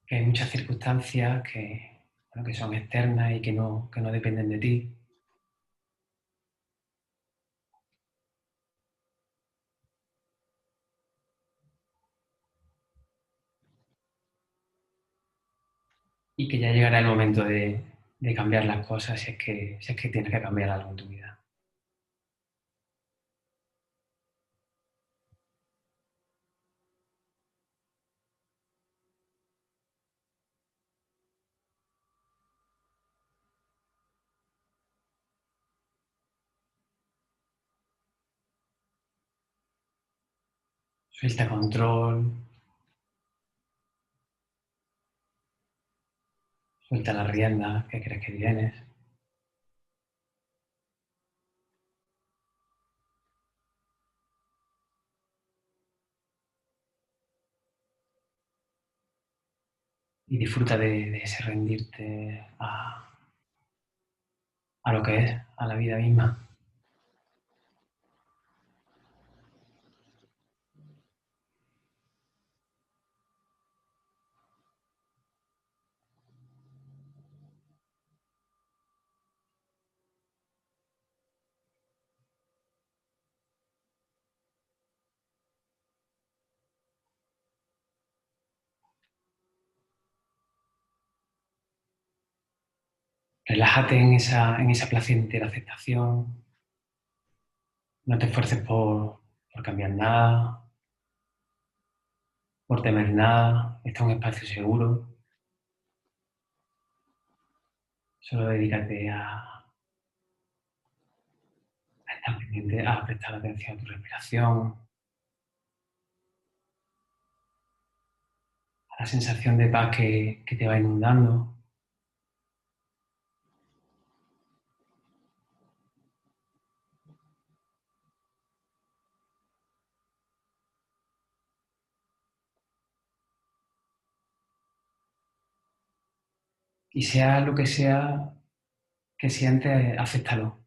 Que hay muchas circunstancias que son externas y que no dependen de ti. Y que ya llegará el momento de cambiar las cosas si es que tienes que cambiar algo en tu vida. Suelta control, suelta las riendas que crees que tienes. Y disfruta de ese rendirte a lo que es, a la vida misma. Relájate en esa placentera aceptación. No te esfuerces por cambiar nada, por temer nada. Este es un espacio seguro. Solo dedícate a estar pendiente, a prestar atención a tu respiración, a la sensación de paz que te va inundando. Y sea lo que sea que sientes, acéptalo.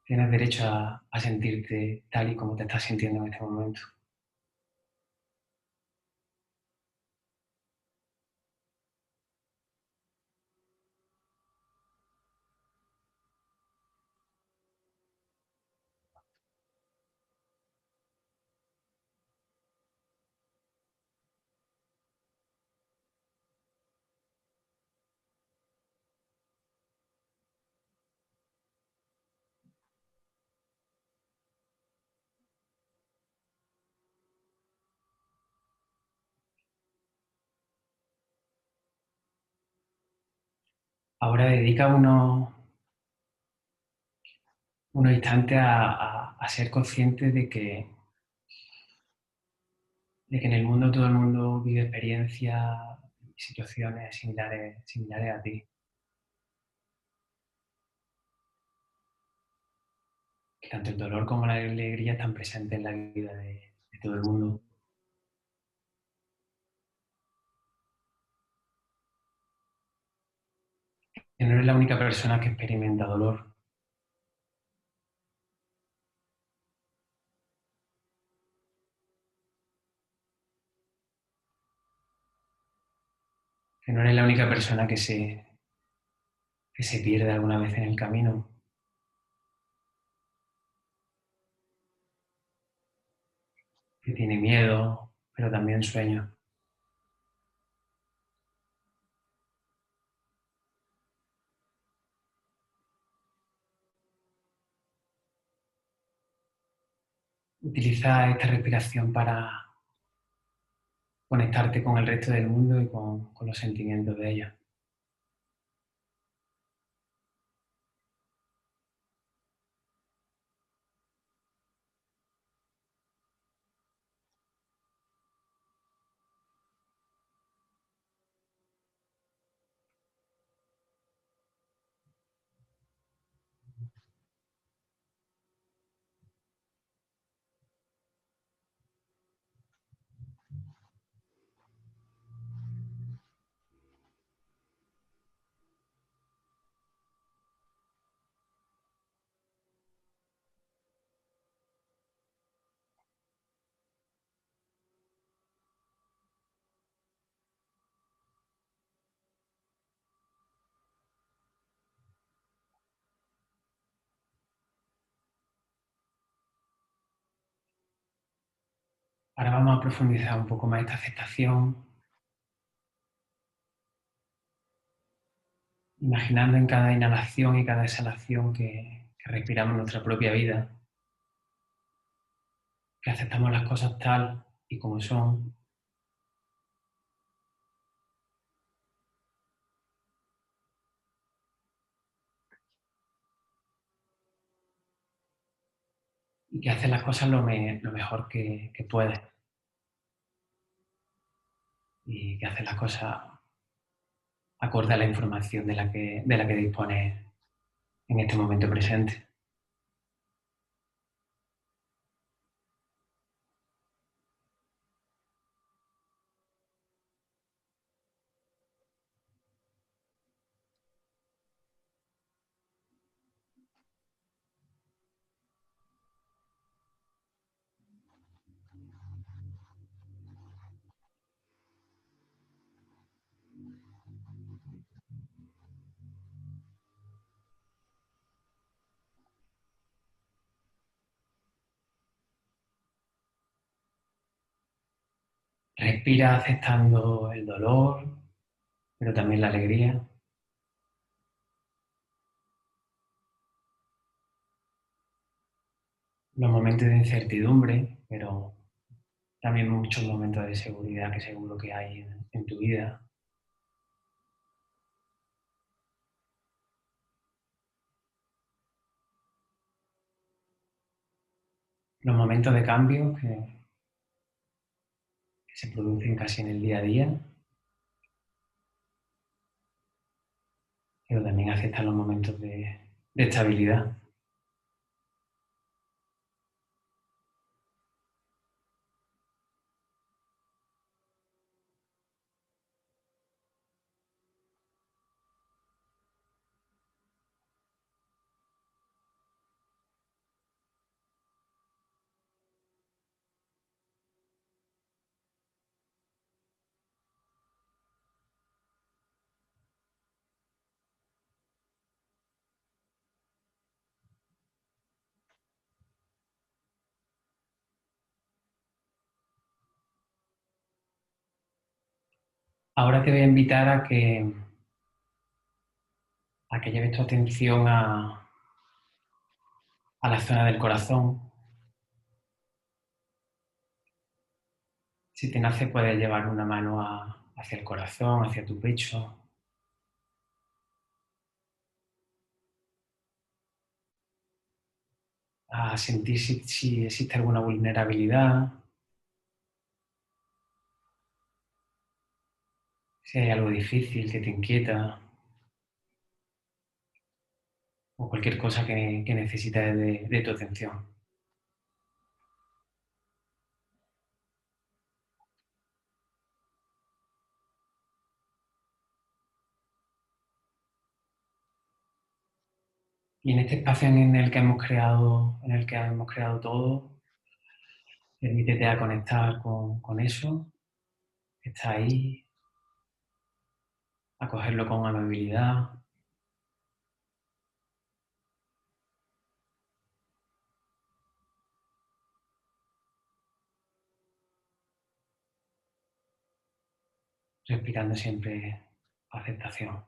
Tienes derecho a sentirte tal y como te estás sintiendo en este momento. Ahora dedica unos instantes a ser consciente de que en el mundo todo el mundo vive experiencias y situaciones similares a ti. Que tanto el dolor como la alegría están presentes en la vida de todo el mundo. Que no eres la única persona que experimenta dolor. Que no eres la única persona que se pierde alguna vez en el camino. que tiene miedo, pero también sueños. Utiliza esta respiración para conectarte con el resto del mundo y con los sentimientos de ella. Ahora vamos a profundizar un poco más esta aceptación, imaginando en cada inhalación y cada exhalación que respiramos nuestra propia vida, que aceptamos las cosas tal y como son, y que haces las cosas lo mejor que puedes, y que haces las cosas acorde a la información de la que dispones en este momento presente. Respira aceptando el dolor, pero también la alegría. Los momentos de incertidumbre, pero también muchos momentos de seguridad que seguro que hay en tu vida. Los momentos de cambio que se producen casi en el día a día, pero también aceptar los momentos de estabilidad. Ahora te voy a invitar a que lleves tu atención a la zona del corazón. Si te nace, puedes llevar una mano hacia el corazón, hacia tu pecho. A sentir si existe alguna vulnerabilidad, si hay algo difícil que te inquieta o cualquier cosa que necesites de tu atención. Y en este espacio en el que hemos creado todo, permítete a conectar con eso, que está ahí, a cogerlo con amabilidad. respirando siempre aceptación.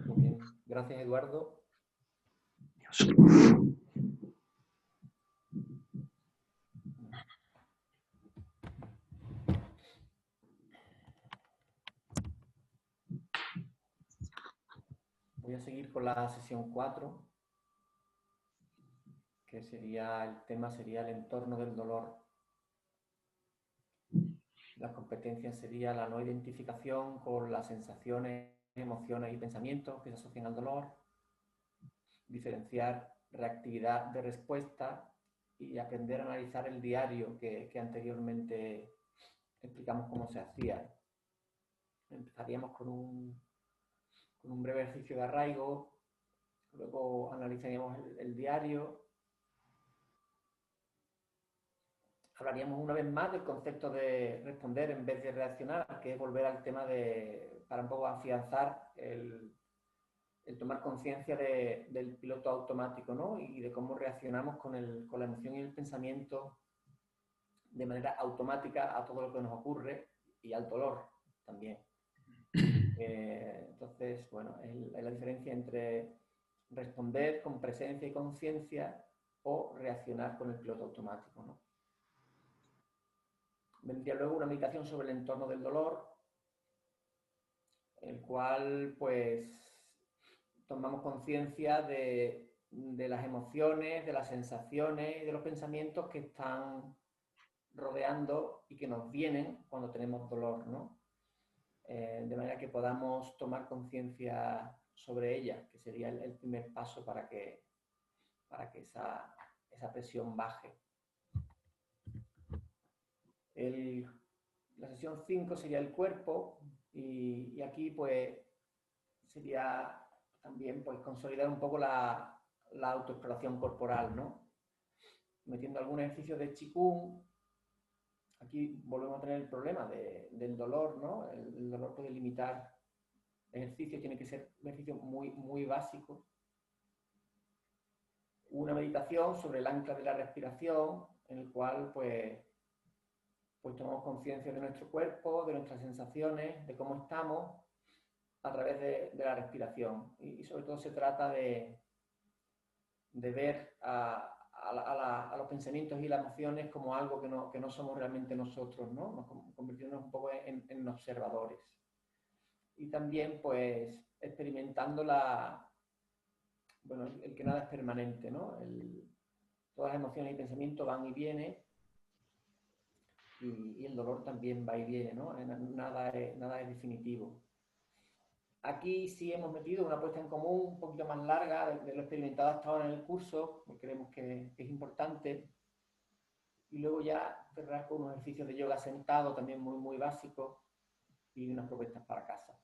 Muy bien. Gracias, Eduardo. Voy a seguir con la sesión 4, que sería, el tema sería el entorno del dolor. Las competencias sería la no identificación con las sensaciones, emociones y pensamientos que se asocian al dolor, diferenciar reactividad de respuesta y aprender a analizar el diario que anteriormente explicamos cómo se hacía. Empezaríamos con un breve ejercicio de arraigo, luego analizaríamos el diario, hablaríamos una vez más del concepto de responder en vez de reaccionar, que es volver al tema para un poco afianzar el tomar conciencia del piloto automático, ¿no? Y de cómo reaccionamos con la emoción y el pensamiento de manera automática a todo lo que nos ocurre y al dolor también. Entonces, bueno, es la diferencia entre responder con presencia y conciencia o reaccionar con el piloto automático, ¿no? Vendría luego una meditación sobre el entorno del dolor, el cual, pues, tomamos conciencia de las emociones, de las sensaciones y de los pensamientos que están rodeando y que nos vienen cuando tenemos dolor, ¿no? De manera que podamos tomar conciencia sobre ellas, que sería el primer paso para que esa presión baje. La sesión 5 sería el cuerpo y aquí pues sería también pues consolidar un poco la autoexploración corporal, ¿no? Metiendo algún ejercicio de Qigong. Aquí volvemos a tener el problema del dolor, ¿no? El dolor puede limitar el ejercicio, tiene que ser un ejercicio muy, muy básico. Una meditación sobre el ancla de la respiración, en el cual pues tomamos conciencia de nuestro cuerpo, de nuestras sensaciones, de cómo estamos a través de la respiración. Y sobre todo se trata de ver a los pensamientos y las emociones como algo que no somos realmente nosotros, ¿no? Nos convertirnos un poco en observadores. Y también, pues, experimentando bueno, el que nada es permanente, ¿no? todas las emociones y pensamientos van y vienen, y el dolor también va y viene, ¿no? Nada es definitivo. Aquí sí hemos metido una puesta en común un poquito más larga de lo experimentado hasta ahora en el curso, porque creemos que es importante. Y luego ya cerrar con unos ejercicios de yoga sentado, también muy, muy básicos, y unas propuestas para casa.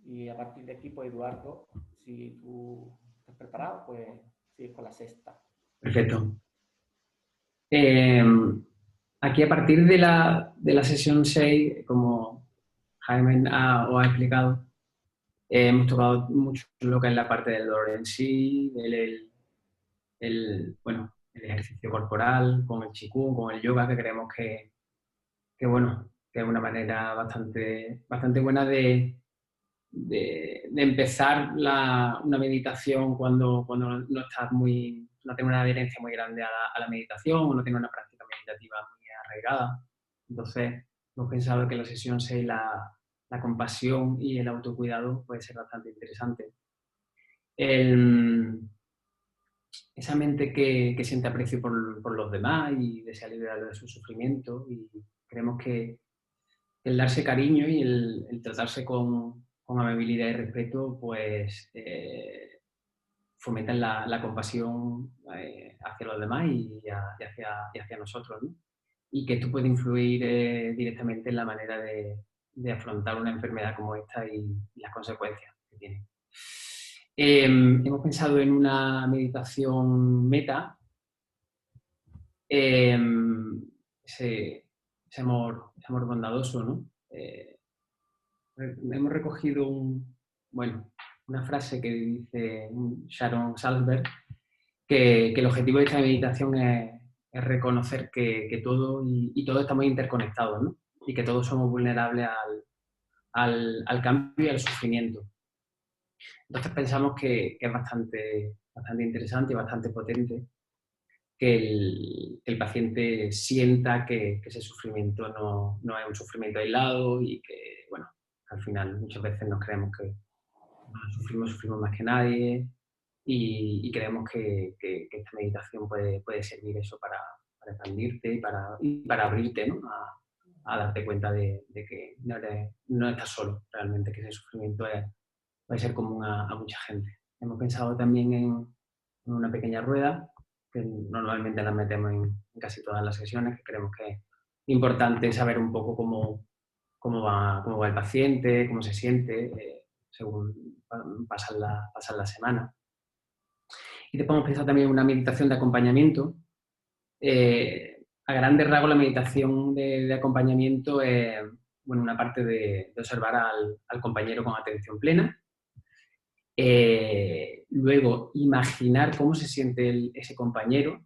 Y a partir de aquí, pues Eduardo, si tú estás preparado, pues sigues con la sexta. Perfecto. Aquí a partir de la sesión 6, como Jaime os ha explicado, hemos tocado mucho lo que es la parte del dolor en sí, el ejercicio corporal, con el Qigong, con el yoga, que creemos que es una manera bastante buena de empezar una meditación cuando no estás no tienes una adherencia muy grande a la meditación o no tienes una práctica meditativa muy arraigada. Entonces, hemos pensado que la sesión 6, la compasión y el autocuidado, puede ser bastante interesante. Esa mente que siente aprecio por los demás y desea liberar de su sufrimiento, y creemos que el darse cariño y el tratarse con amabilidad y respeto, pues fomentan la compasión hacia los demás y hacia nosotros, ¿no? Y que esto puede influir directamente en la manera de afrontar una enfermedad como esta y las consecuencias que tiene. Hemos pensado en una meditación meta, ese amor bondadoso, ¿no? Hemos recogido una frase que dice Sharon Salzberg, que el objetivo de esta meditación es reconocer que todo y todos estamos interconectados, ¿no? Y que todos somos vulnerables al cambio y al sufrimiento. Entonces pensamos que es bastante interesante y bastante potente que el paciente sienta que ese sufrimiento no es un sufrimiento aislado y que, bueno, al final muchas veces nos creemos que sufrimos más que nadie, y creemos que esta meditación puede servir eso para expandirte y para abrirte, ¿no? a darte cuenta de que no estás solo, realmente, que ese sufrimiento puede ser común a mucha gente. Hemos pensado también en una pequeña rueda, que normalmente la metemos en casi todas las sesiones, que creemos que es importante saber un poco cómo va el paciente, cómo se siente, según pasan las semanas. Y después hemos pensado también en una meditación de acompañamiento. A grandes rasgos, la meditación de acompañamiento es una parte de observar al compañero con atención plena. Luego, imaginar cómo se siente ese compañero,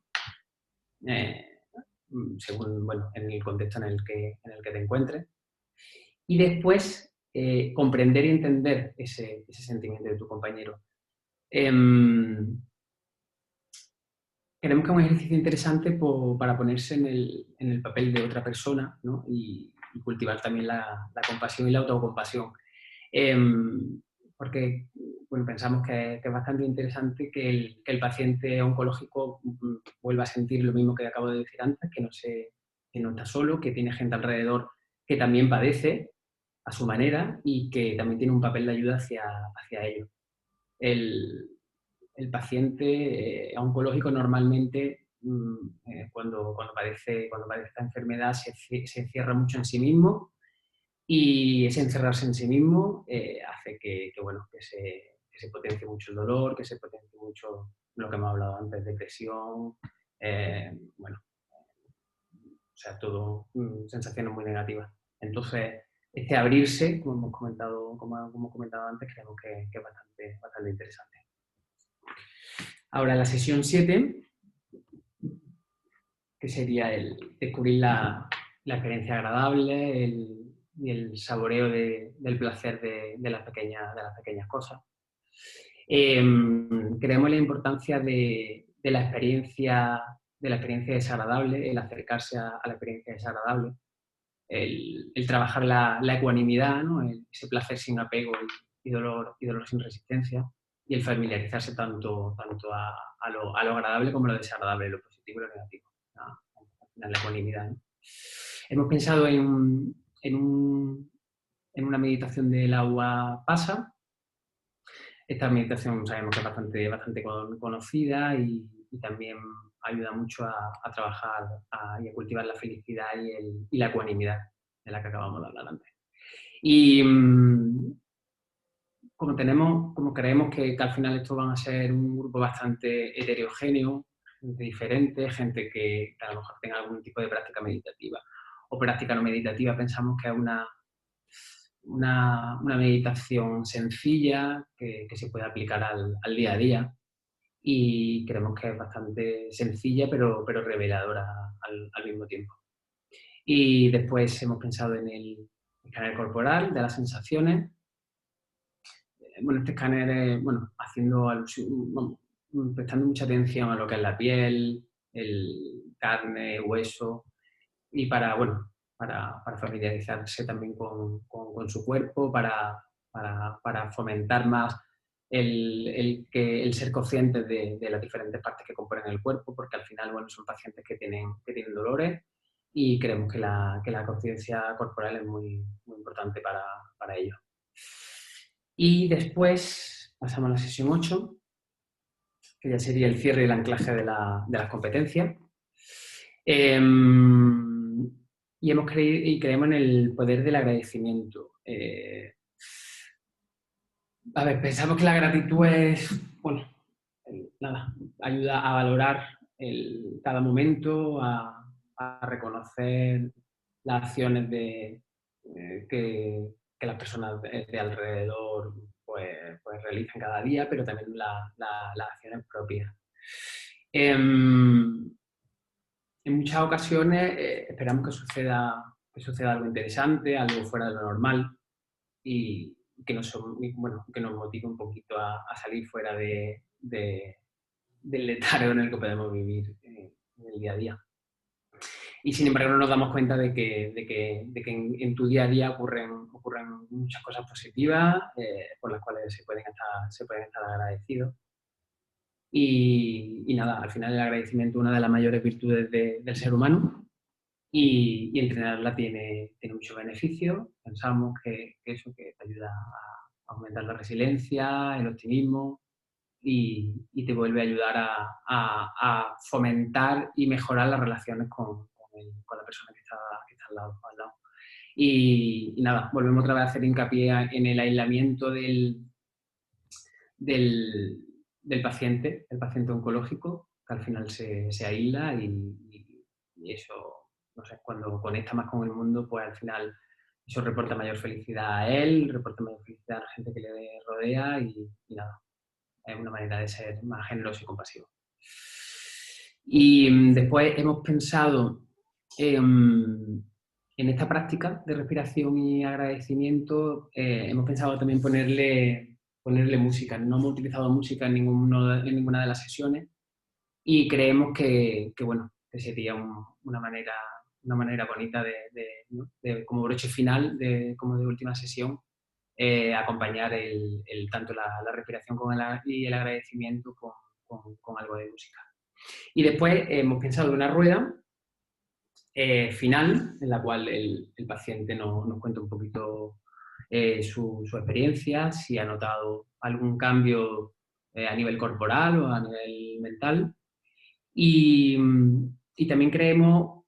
según, en el contexto en el que te encuentres. Y después, comprender y entender ese sentimiento de tu compañero. Creemos que es un ejercicio interesante para ponerse en el papel de otra persona, ¿no? y cultivar también la compasión y la autocompasión. Porque pensamos que es bastante interesante que el paciente oncológico vuelva a sentir lo mismo que acabo de decir antes, que no está solo, que tiene gente alrededor que también padece a su manera y que también tiene un papel de ayuda hacia ellos. El paciente oncológico normalmente, cuando padece esta enfermedad, se encierra mucho en sí mismo, y ese encerrarse en sí mismo hace que se potencie mucho el dolor, que se potencie mucho lo que hemos hablado antes, depresión, todo sensaciones muy negativas. Entonces, este abrirse, como hemos comentado antes, creemos que es bastante interesante. Ahora, la sesión 7, que sería el descubrir la experiencia agradable y el saboreo del placer de las pequeñas cosas. Creemos la importancia de la experiencia desagradable, el acercarse a la experiencia desagradable, el trabajar la ecuanimidad, ¿no? Ese placer sin apego y dolor sin resistencia, el familiarizarse tanto a lo agradable como lo desagradable, lo positivo y lo negativo. Al final, la ecuanimidad, ¿no? Hemos pensado en una meditación del agua pasa. Esta meditación sabemos que es bastante conocida y también ayuda mucho a trabajar y a cultivar la felicidad y la ecuanimidad de la que acabamos de hablar antes. Y como creemos que al final esto van a ser un grupo bastante heterogéneo, gente diferente, gente que a lo mejor tenga algún tipo de práctica meditativa o práctica no meditativa, pensamos que es una meditación sencilla que se puede aplicar al día a día, y creemos que es bastante sencilla pero reveladora al mismo tiempo. Y después hemos pensado en el escáner corporal de las sensaciones. Bueno, este escáner es, haciendo alusión, prestando mucha atención a lo que es la piel, carne, hueso, y para familiarizarse también con su cuerpo, para fomentar más el ser conscientes de las diferentes partes que componen el cuerpo, porque al final, son pacientes que tienen dolores, y creemos que la conciencia corporal es muy, muy importante para ello. Y después pasamos a la sesión 8, que ya sería el cierre y el anclaje de las competencias. Y creemos en el poder del agradecimiento. Pensamos que la gratitud ayuda a valorar cada momento, a reconocer las acciones que las personas de alrededor pues realizan cada día, pero también las acciones propias. En muchas ocasiones esperamos que suceda algo interesante, algo fuera de lo normal, y que nos motive un poquito a salir fuera del letargo en el que podemos vivir en el día a día. Y sin embargo no nos damos cuenta de que en tu día a día ocurren muchas cosas positivas por las cuales se pueden estar agradecidos. Y nada, al final el agradecimiento es una de las mayores virtudes del ser humano, y entrenarla tiene muchos beneficios. Pensamos que eso te ayuda a aumentar la resiliencia, el optimismo, y te vuelve a ayudar a fomentar y mejorar las relaciones con la persona que está al lado. Y nada, volvemos otra vez a hacer hincapié en el aislamiento del paciente, el paciente oncológico, que al final se aísla, y eso, cuando conecta más con el mundo, pues al final eso reporta mayor felicidad a él, reporta mayor felicidad a la gente que le rodea, y nada, es una manera de ser más generoso y compasivo. Y después hemos pensado en esta práctica de respiración y agradecimiento, hemos pensado también ponerle música. No hemos utilizado música en ninguna de las sesiones, y creemos que sería una manera bonita de como broche final, como de última sesión, acompañar tanto la respiración y el agradecimiento con algo de música. Y después hemos pensado en una rueda final, en la cual el paciente nos cuenta un poquito su experiencia, si ha notado algún cambio a nivel corporal o a nivel mental. Y también creemos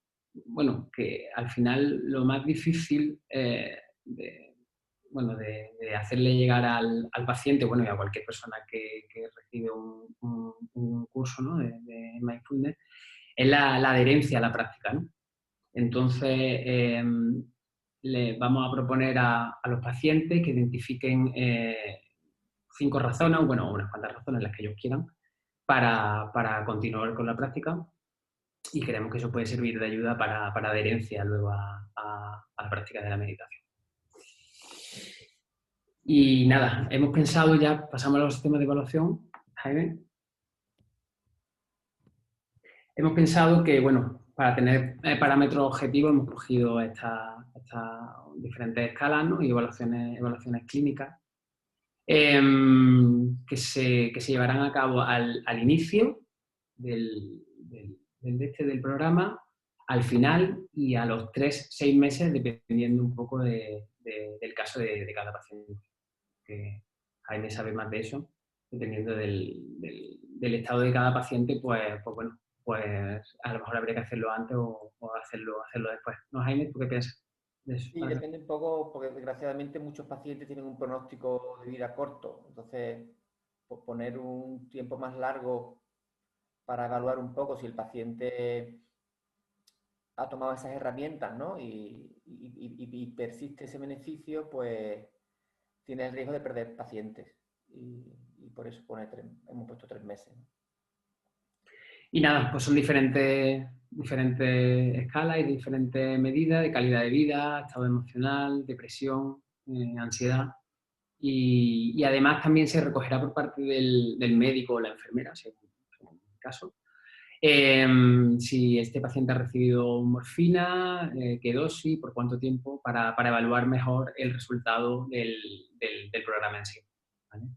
que al final lo más difícil de hacerle llegar al paciente, y a cualquier persona que recibe un curso, ¿no?, de mindfulness, es la adherencia a la práctica, ¿no? Entonces, le vamos a proponer a los pacientes que identifiquen 5 razones, unas cuantas razones, las que ellos quieran, para continuar con la práctica, y creemos que eso puede servir de ayuda para adherencia luego a la práctica de la meditación. Y nada, hemos pensado ya, pasamos a los sistemas de evaluación, Jaime. Hemos pensado que, para tener parámetros objetivos hemos cogido estas diferentes escalas, ¿no?, y evaluaciones clínicas. que se llevarán a cabo al inicio del programa, al final y a los 3-6 meses, dependiendo un poco del caso de cada paciente. Que Jaime sabe más de eso, dependiendo del estado de cada paciente, pues bueno, pues a lo mejor habría que hacerlo antes o hacerlo después. ¿No, Jaime? ¿Tú qué piensas de eso? Sí, depende un poco, porque desgraciadamente muchos pacientes tienen un pronóstico de vida corto. Entonces, pues poner un tiempo más largo para evaluar un poco si el paciente ha tomado esas herramientas, ¿no? y persiste ese beneficio, pues tiene el riesgo de perder pacientes. Y por eso hemos puesto 3 meses, ¿no? Y nada, pues son diferentes escalas y diferentes medidas de calidad de vida, estado emocional, depresión, ansiedad. Y además también se recogerá por parte del médico o la enfermera, según el caso, si este paciente ha recibido morfina, qué dosis, por cuánto tiempo, para evaluar mejor el resultado del programa en sí. ¿Vale?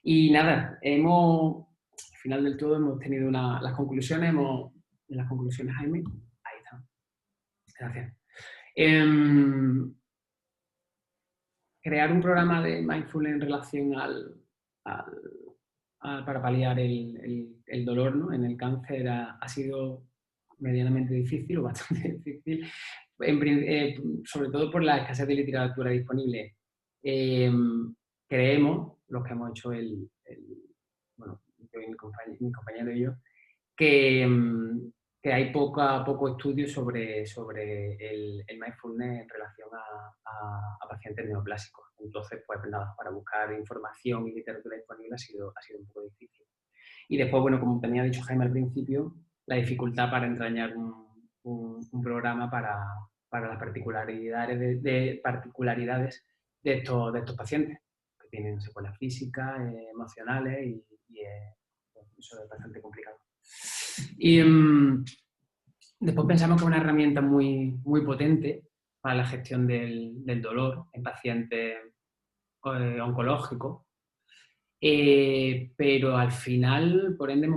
Y nada, al final del todo hemos tenido las conclusiones, en las conclusiones, Jaime, ahí está. Gracias. Crear un programa de mindfulness en relación para paliar el dolor, ¿no? En el cáncer ha sido medianamente difícil o bastante difícil, sobre todo por la escasez de literatura disponible. Creemos, los que hemos hecho bueno, mi compañero y yo, que hay poco estudio sobre el mindfulness en relación a pacientes neoplásicos. Entonces, pues nada, para buscar información y literatura disponible ha sido un poco difícil. Y después, bueno, como tenía dicho Jaime al principio, la dificultad para entrañar un programa para las particularidades de estos pacientes, que tienen secuelas físicas, emocionales y eso es bastante complicado. Y después pensamos que es una herramienta muy, muy potente para la gestión del dolor en pacientes oncológicos, pero al final, por ende,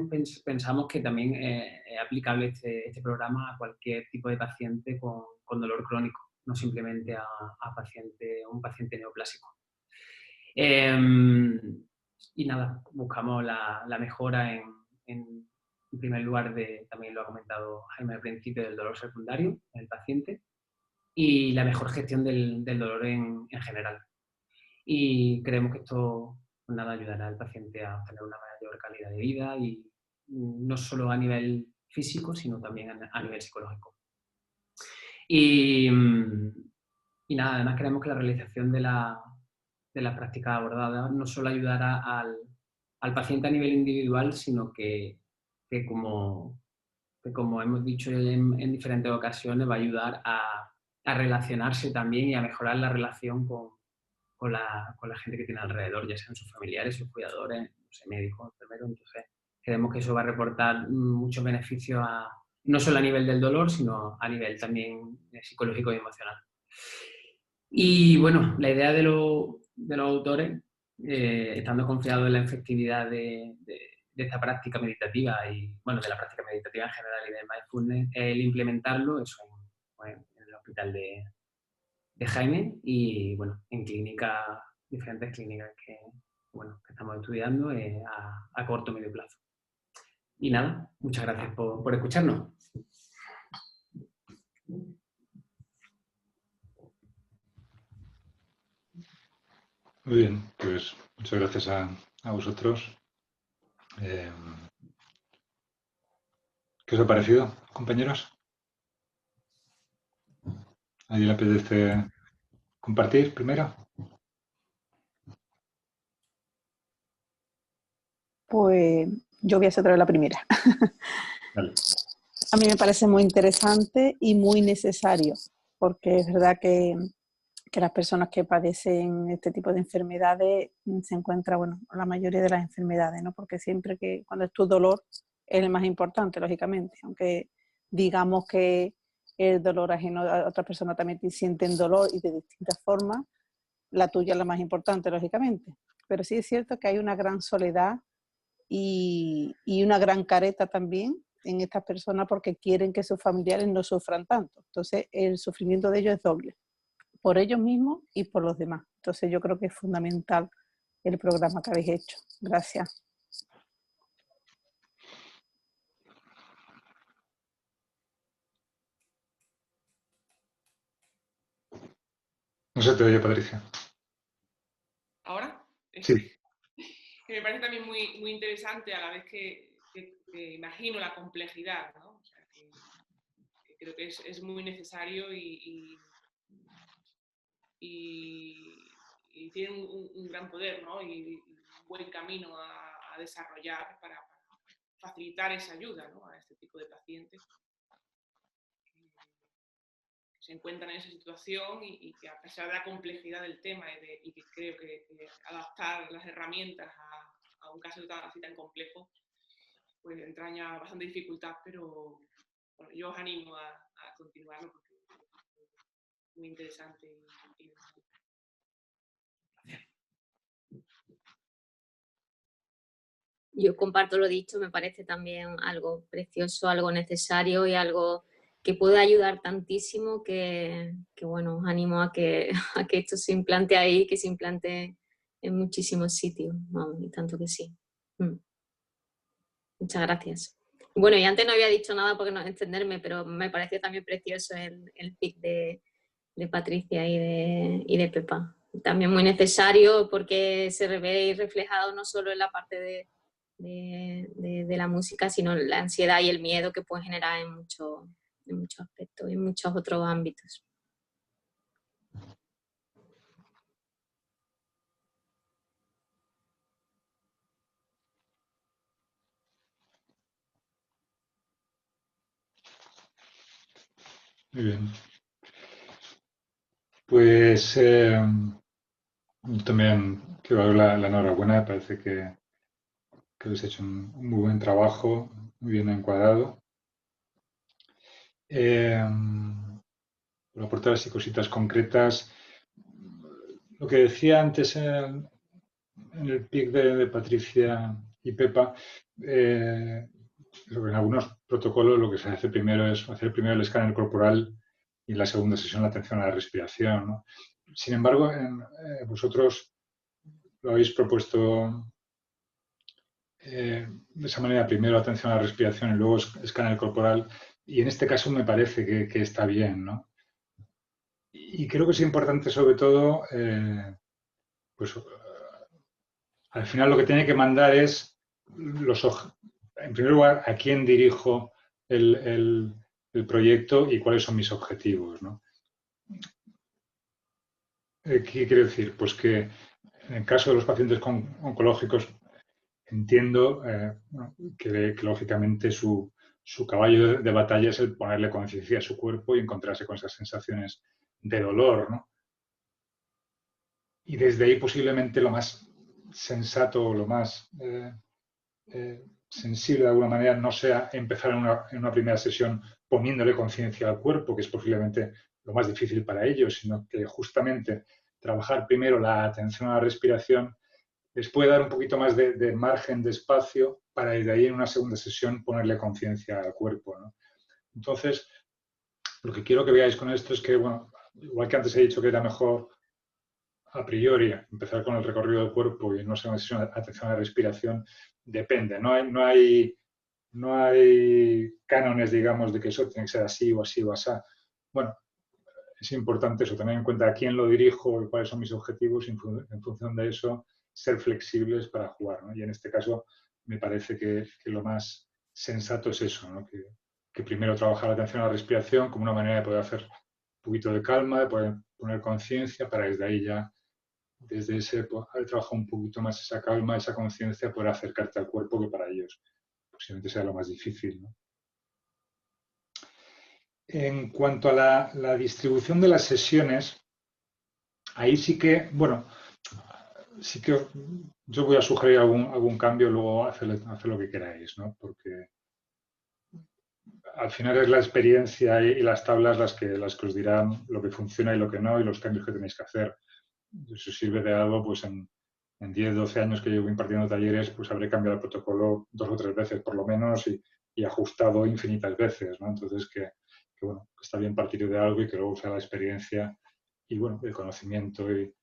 pensamos que también es aplicable este programa a cualquier tipo de paciente con dolor crónico, no simplemente a un paciente neoplásico. Y nada, buscamos la mejora en primer lugar, también lo ha comentado Jaime al principio, del dolor secundario en el paciente y la mejor gestión del dolor en general. Y creemos que esto, pues nada, ayudará al paciente a tener una mayor calidad de vida y no solo a nivel físico, sino también a nivel psicológico. Y nada, además creemos que la realización de la práctica abordada no solo ayudará al paciente a nivel individual, sino que como hemos dicho en diferentes ocasiones, va a ayudar a relacionarse también y a mejorar la relación con la gente que tiene alrededor, ya sean sus familiares, sus cuidadores, no sé, médicos, enfermeros. Entonces, creemos que eso va a reportar muchos beneficios no solo a nivel del dolor, sino a nivel también psicológico y emocional. Y bueno, la idea de los autores, estando confiados en la efectividad de esta práctica meditativa y, bueno, de la práctica meditativa en general y de mindfulness, el implementarlo eso en el hospital de Jaime y, bueno, en diferentes clínicas que estamos estudiando a corto o medio plazo. Y nada, muchas gracias por escucharnos. Muy bien, pues muchas gracias a vosotros. ¿Qué os ha parecido, compañeros? ¿A alguien le apetece compartir primero? Pues yo voy a hacer otra vez la primera. Vale. A mí me parece muy interesante y muy necesario, porque es verdad que las personas que padecen este tipo de enfermedades se encuentran, bueno, la mayoría de las enfermedades, ¿no? Porque siempre cuando es tu dolor es el más importante, lógicamente, aunque digamos que el dolor ajeno a otra persona también sienten dolor y de distintas formas, la tuya es la más importante, lógicamente. Pero sí es cierto que hay una gran soledad y una gran careta también en estas personas porque quieren que sus familiares no sufran tanto. Entonces, el sufrimiento de ellos es doble, por ellos mismos y por los demás. Entonces, yo creo que es fundamental el programa que habéis hecho. Gracias. No se te oye, Patricia. ¿Ahora? Sí. Que me parece también muy, muy interesante a la vez que imagino la complejidad, ¿no? O sea, que creo que es muy necesario y tiene un gran poder, ¿no? Y un buen camino a desarrollar para facilitar esa ayuda, ¿no? A este tipo de pacientes que se encuentran en esa situación y que a pesar de la complejidad del tema y que creo que adaptar las herramientas a un caso así tan complejo, pues entraña bastante dificultad, pero bueno, yo os animo a continuarlo porque es muy interesante y Yo comparto lo dicho, me parece también algo precioso, algo necesario y algo que puede ayudar tantísimo que bueno, os animo a que esto se implante ahí, que se implante en muchísimos sitios, vamos, y tanto que sí. Muchas gracias. Bueno, y antes no había dicho nada porque no extenderme, pero me pareció también precioso el pic de Patricia y de Pepa. También muy necesario porque se ve reflejado no solo en la parte de la música, sino la ansiedad y el miedo que puede generar en muchos aspectos y en muchos otros ámbitos. Muy bien. Pues también quiero dar la enhorabuena, me parece que habéis hecho un muy buen trabajo, muy bien encuadrado. Por aportar así cositas concretas. Lo que decía antes en el pic de Patricia y Pepa, en algunos protocolos lo que se hace primero es hacer primero el escáner corporal y en la segunda sesión la atención a la respiración, ¿no? Sin embargo, vosotros lo habéis propuesto de esa manera, primero atención a la respiración y luego escáner corporal, y en este caso me parece que está bien, ¿no? Y creo que es importante sobre todo, pues al final lo que tiene que mandar es, en primer lugar, a quién dirijo el proyecto y cuáles son mis objetivos, ¿no? ¿Qué quiero decir? Pues que en el caso de los pacientes oncológicos entiendo que lógicamente su caballo de batalla es el ponerle conciencia a su cuerpo y encontrarse con esas sensaciones de dolor, ¿no? Y desde ahí posiblemente lo más sensato o lo más sensible de alguna manera no sea empezar en una primera sesión poniéndole conciencia al cuerpo, que es posiblemente lo más difícil para ellos, sino que justamente trabajar primero la atención a la respiración les puede dar un poquito más de margen, de espacio, para desde ahí en una segunda sesión ponerle conciencia al cuerpo, ¿no? Entonces, lo que quiero que veáis con esto es que, bueno, igual que antes he dicho que era mejor a priori empezar con el recorrido del cuerpo y en una segunda sesión atención a la respiración, depende. No hay cánones, digamos, de que eso tiene que ser así o así o así. Bueno, es importante eso, tener en cuenta a quién lo dirijo y cuáles son mis objetivos y en función de eso ser flexibles para jugar, ¿no? Y en este caso me parece que lo más sensato es eso, ¿no? Que primero trabajar la atención a la respiración como una manera de poder hacer un poquito de calma, de poder poner conciencia para desde ahí ya, desde ese haber trabajado un poquito más esa calma, esa conciencia, poder acercarte al cuerpo, que para ellos posiblemente sea lo más difícil, ¿no? En cuanto a la distribución de las sesiones, ahí sí que, bueno, sí que yo voy a sugerir algún cambio, luego hacer lo que queráis, ¿no? Porque al final es la experiencia y las tablas las que os dirán lo que funciona y lo que no y los cambios que tenéis que hacer. si sirve de algo, pues en 10, 12 años que llevo impartiendo talleres, pues habré cambiado el protocolo 2 o 3 veces por lo menos y ajustado infinitas veces, ¿no? Entonces, bueno, que está bien partir de algo y que luego sea la experiencia y, bueno, el conocimiento que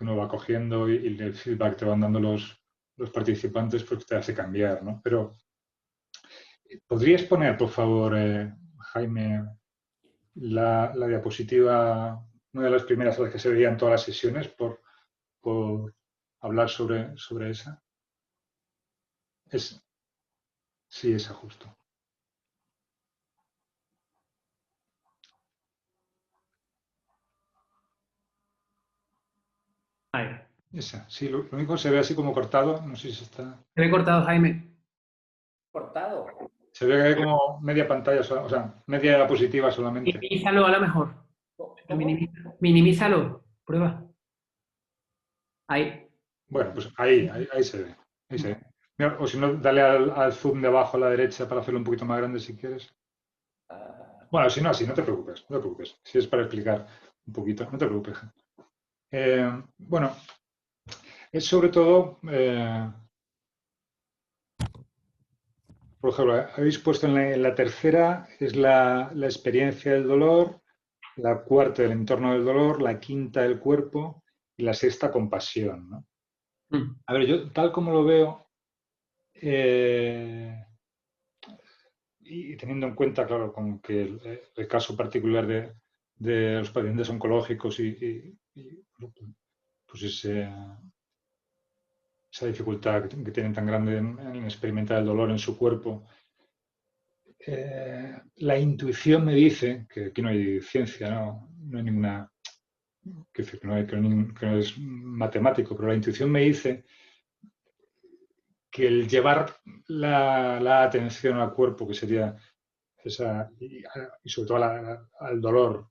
uno va cogiendo y el feedback que te van dando los participantes, pues te hace cambiar, ¿no? Pero, ¿podrías poner, por favor, Jaime, la diapositiva, una de las primeras a las que se veían todas las sesiones, por hablar sobre esa? Sí, esa justo. Ahí. Esa, sí, lo único que se ve así como cortado, no sé si está... Se ve cortado, Jaime. Cortado. Se ve que hay como media pantalla, o sea, media diapositiva solamente. Minimízalo a lo mejor. ¿Cómo? Minimízalo. Prueba. Ahí. Bueno, pues ahí se ve. Ahí se ve. Mira, o si no, dale al zoom de abajo a la derecha para hacerlo un poquito más grande si quieres. Bueno, si no, así, no te preocupes, no te preocupes. Si es para explicar un poquito, no te preocupes. Bueno, es sobre todo, por ejemplo, habéis puesto en la tercera, es la experiencia del dolor, la cuarta el entorno del dolor, la quinta el cuerpo y la sexta compasión, ¿no? A ver, yo tal como lo veo, y teniendo en cuenta, claro, con que el caso particular de los pacientes oncológicos y pues esa dificultad que tienen tan grande en experimentar el dolor en su cuerpo, la intuición me dice, que aquí no hay ciencia, no hay ninguna, que no es matemático, pero la intuición me dice que el llevar la atención al cuerpo, que sería esa, y sobre todo al dolor,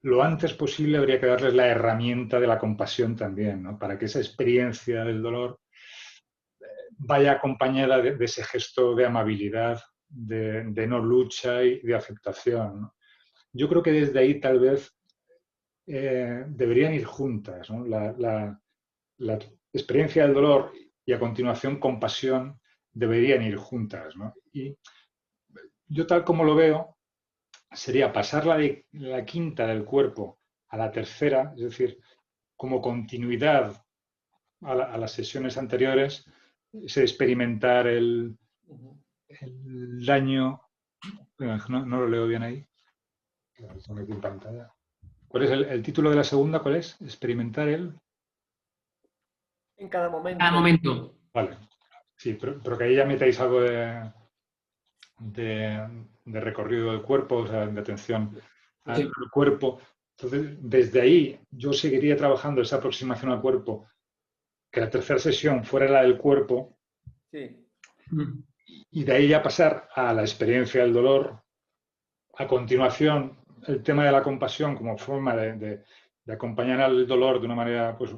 lo antes posible habría que darles la herramienta de la compasión también, ¿no? Para que esa experiencia del dolor vaya acompañada de ese gesto de amabilidad, de no lucha y de aceptación, ¿no? Yo creo que desde ahí tal vez deberían ir juntas, ¿no? La experiencia del dolor y a continuación compasión deberían ir juntas, ¿no? Y yo tal como lo veo sería pasar la quinta del cuerpo a la tercera, es decir, como continuidad a las sesiones anteriores, es experimentar el daño. No lo leo bien ahí. En pantalla. ¿Cuál es el título de la segunda? ¿Cuál es? Experimentar el... En cada momento. Cada momento. Vale. Sí, pero que ahí ya metáis algo de recorrido del cuerpo, o sea, de atención al cuerpo. Entonces, desde ahí yo seguiría trabajando esa aproximación al cuerpo, que la tercera sesión fuera la del cuerpo, sí. Y de ahí ya pasar a la experiencia del dolor. A continuación, el tema de la compasión como forma de acompañar al dolor de una manera pues,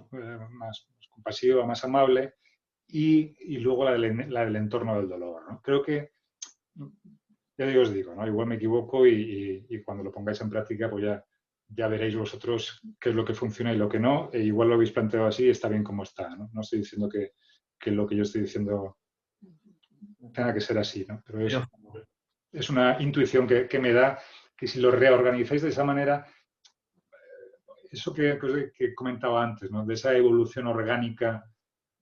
más compasiva, más amable, y luego la del entorno del dolor, ¿no? Creo que, ya os digo, ¿no? Igual me equivoco y cuando lo pongáis en práctica, pues ya veréis vosotros qué es lo que funciona y lo que no, e igual lo habéis planteado así y está bien como está, ¿no? No estoy diciendo que lo que yo estoy diciendo tenga que ser así, ¿no? Pero es una intuición que me da que si lo reorganizáis de esa manera, eso que comentaba antes, ¿no? De esa evolución orgánica,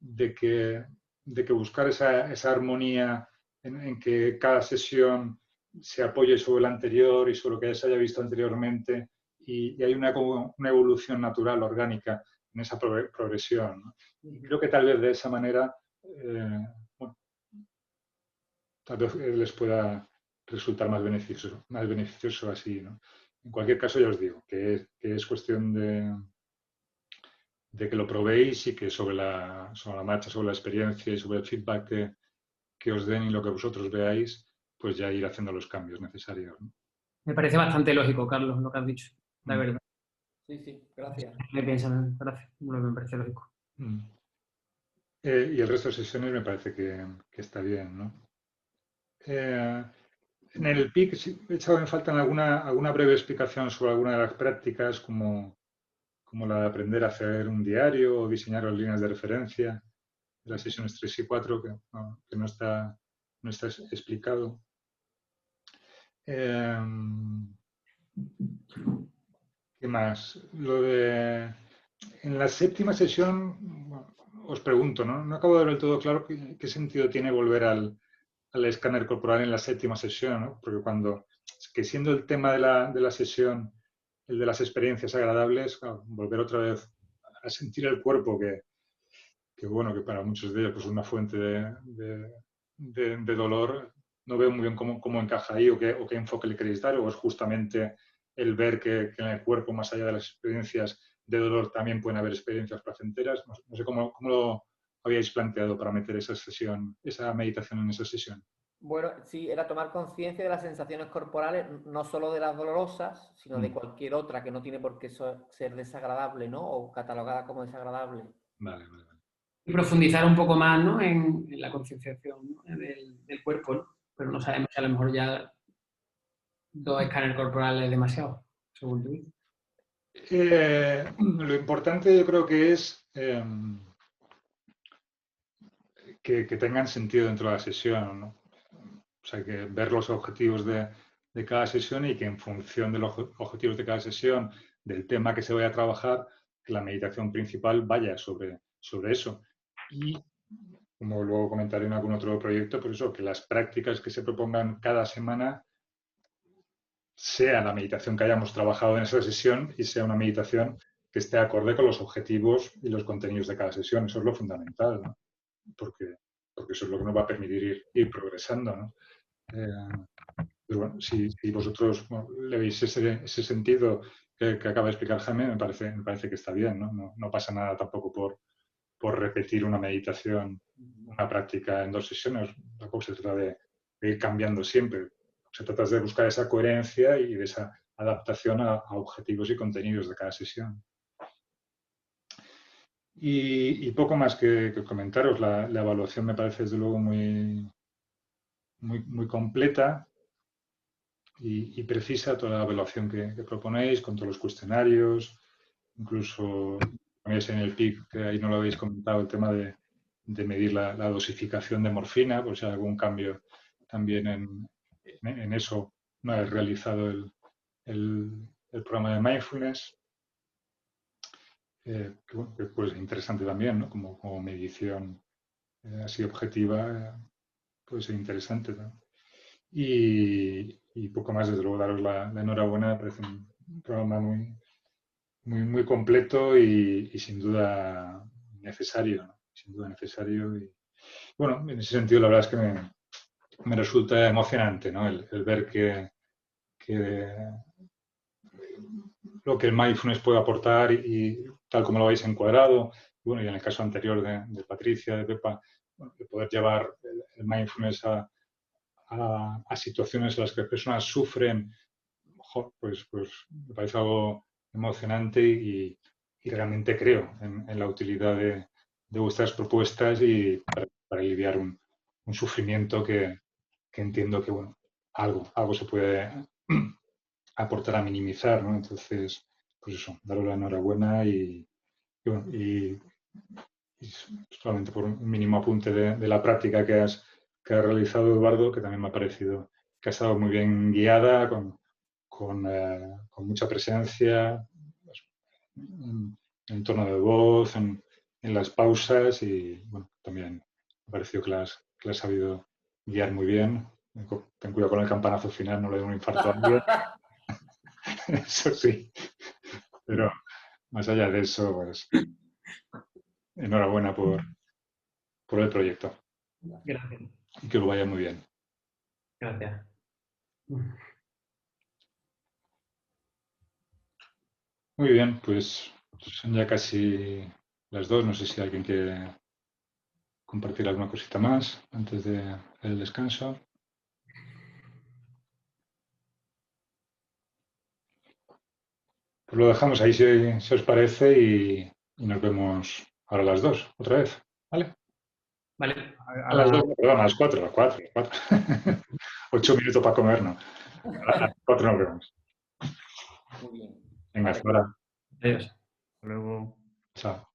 de que buscar esa armonía en que cada sesión se apoye sobre la anterior y sobre lo que ya se haya visto anteriormente y hay una evolución natural, orgánica en esa progresión, ¿no? Y creo que tal vez de esa manera bueno, tal vez les pueda resultar más beneficioso así, ¿no? En cualquier caso, ya os digo que es cuestión de que lo probéis y que sobre la marcha, sobre la experiencia y sobre el feedback que os den y lo que vosotros veáis, pues ya ir haciendo los cambios necesarios, ¿no? Me parece bastante lógico, Carlos, lo que has dicho, la verdad. Sí, gracias. Gracias, me parece lógico. Y el resto de sesiones me parece que está bien, ¿no? En el PIC he echado en falta alguna breve explicación sobre alguna de las prácticas, como como la de aprender a hacer un diario o diseñar las líneas de referencia de las sesiones 3 y 4, que no está explicado. ¿Qué más? En la séptima sesión, bueno, os pregunto, no acabo de ver del todo claro qué sentido tiene volver al escáner corporal en la séptima sesión, ¿no? Porque siendo el tema de la sesión el de las experiencias agradables, volver otra vez a sentir el cuerpo, que para muchos de ellos pues, es una fuente de dolor. No veo muy bien cómo encaja ahí o qué enfoque le queréis dar, o es justamente el ver que en el cuerpo, más allá de las experiencias de dolor, también pueden haber experiencias placenteras. No sé cómo lo habíais planteado para meter esa meditación en esa sesión. Bueno, sí, era tomar conciencia de las sensaciones corporales, no solo de las dolorosas, sino de cualquier otra que no tiene por qué ser desagradable, ¿no? O catalogada como desagradable. Vale. Y profundizar un poco más, ¿no? en la concienciación, ¿no? del cuerpo, ¿no? Pero no sabemos si a lo mejor ya 2 escáneres corporales es demasiado, según tú dices. Lo importante yo creo que es que tengan sentido dentro de la sesión, ¿no? O sea, que ver los objetivos de cada sesión y que en función de los objetivos de cada sesión, del tema que se vaya a trabajar, que la meditación principal vaya sobre eso. Y, como luego comentaré en algún otro proyecto, pues eso, que las prácticas que se propongan cada semana sea la meditación que hayamos trabajado en esa sesión y sea una meditación que esté acorde con los objetivos y los contenidos de cada sesión. Eso es lo fundamental, ¿no? Porque eso es lo que nos va a permitir ir progresando, ¿no? Pero bueno, si vosotros le veis ese sentido que acaba de explicar Jaime, me parece que está bien, ¿no? No pasa nada tampoco por repetir una meditación, una práctica en 2 sesiones. Tampoco se trata de ir cambiando siempre. Se trata de buscar esa coherencia y de esa adaptación a objetivos y contenidos de cada sesión. Y poco más que comentaros. La evaluación me parece desde luego muy completa y precisa, toda la evaluación que proponéis, con todos los cuestionarios, incluso también en el PIC, que ahí no lo habéis comentado, el tema de medir la dosificación de morfina, por si hay algún cambio también en eso. No habéis realizado el programa de mindfulness, que pues interesante también, ¿no? Como medición así objetiva, puede ser interesante, ¿no? Y poco más, desde luego, daros la enhorabuena. Me parece un programa muy completo y sin duda necesario, ¿no? Sin duda necesario. Y bueno, en ese sentido, la verdad es que me resulta emocionante, ¿no? El ver que lo que el mindfulness puede aportar y tal como lo habéis encuadrado, bueno, y en el caso anterior de Patricia, de Pepa, bueno, de poder llevar el mindfulness a situaciones en las que las personas sufren, pues me parece algo emocionante y realmente creo en la utilidad de vuestras propuestas y para aliviar un sufrimiento que entiendo que, bueno, algo se puede aportar a minimizar, ¿no? Entonces, pues eso, daros la enhorabuena y solamente por un mínimo apunte de la práctica que ha realizado Eduardo, que también me ha parecido que ha estado muy bien guiada, con mucha presencia, en tono de voz, en las pausas y bueno, también me ha parecido que la has sabido guiar muy bien. Ten cuidado con el campanazo final, no le dé un infarto a alguien. Eso sí, pero más allá de eso, pues enhorabuena por el proyecto. Gracias. Y que lo vaya muy bien. Gracias. Muy bien, pues son ya casi las 2. No sé si alguien quiere compartir alguna cosita más antes del descanso. Pues lo dejamos ahí si os parece y nos vemos ahora a las 2, otra vez. ¿Vale? Vale. A las 2, perdón, a las 4, a las 4. 8 minutos para comer, ¿no? A las 4 nos vemos. Muy bien. Venga, hasta ahora. Adiós. Hasta luego. Chao.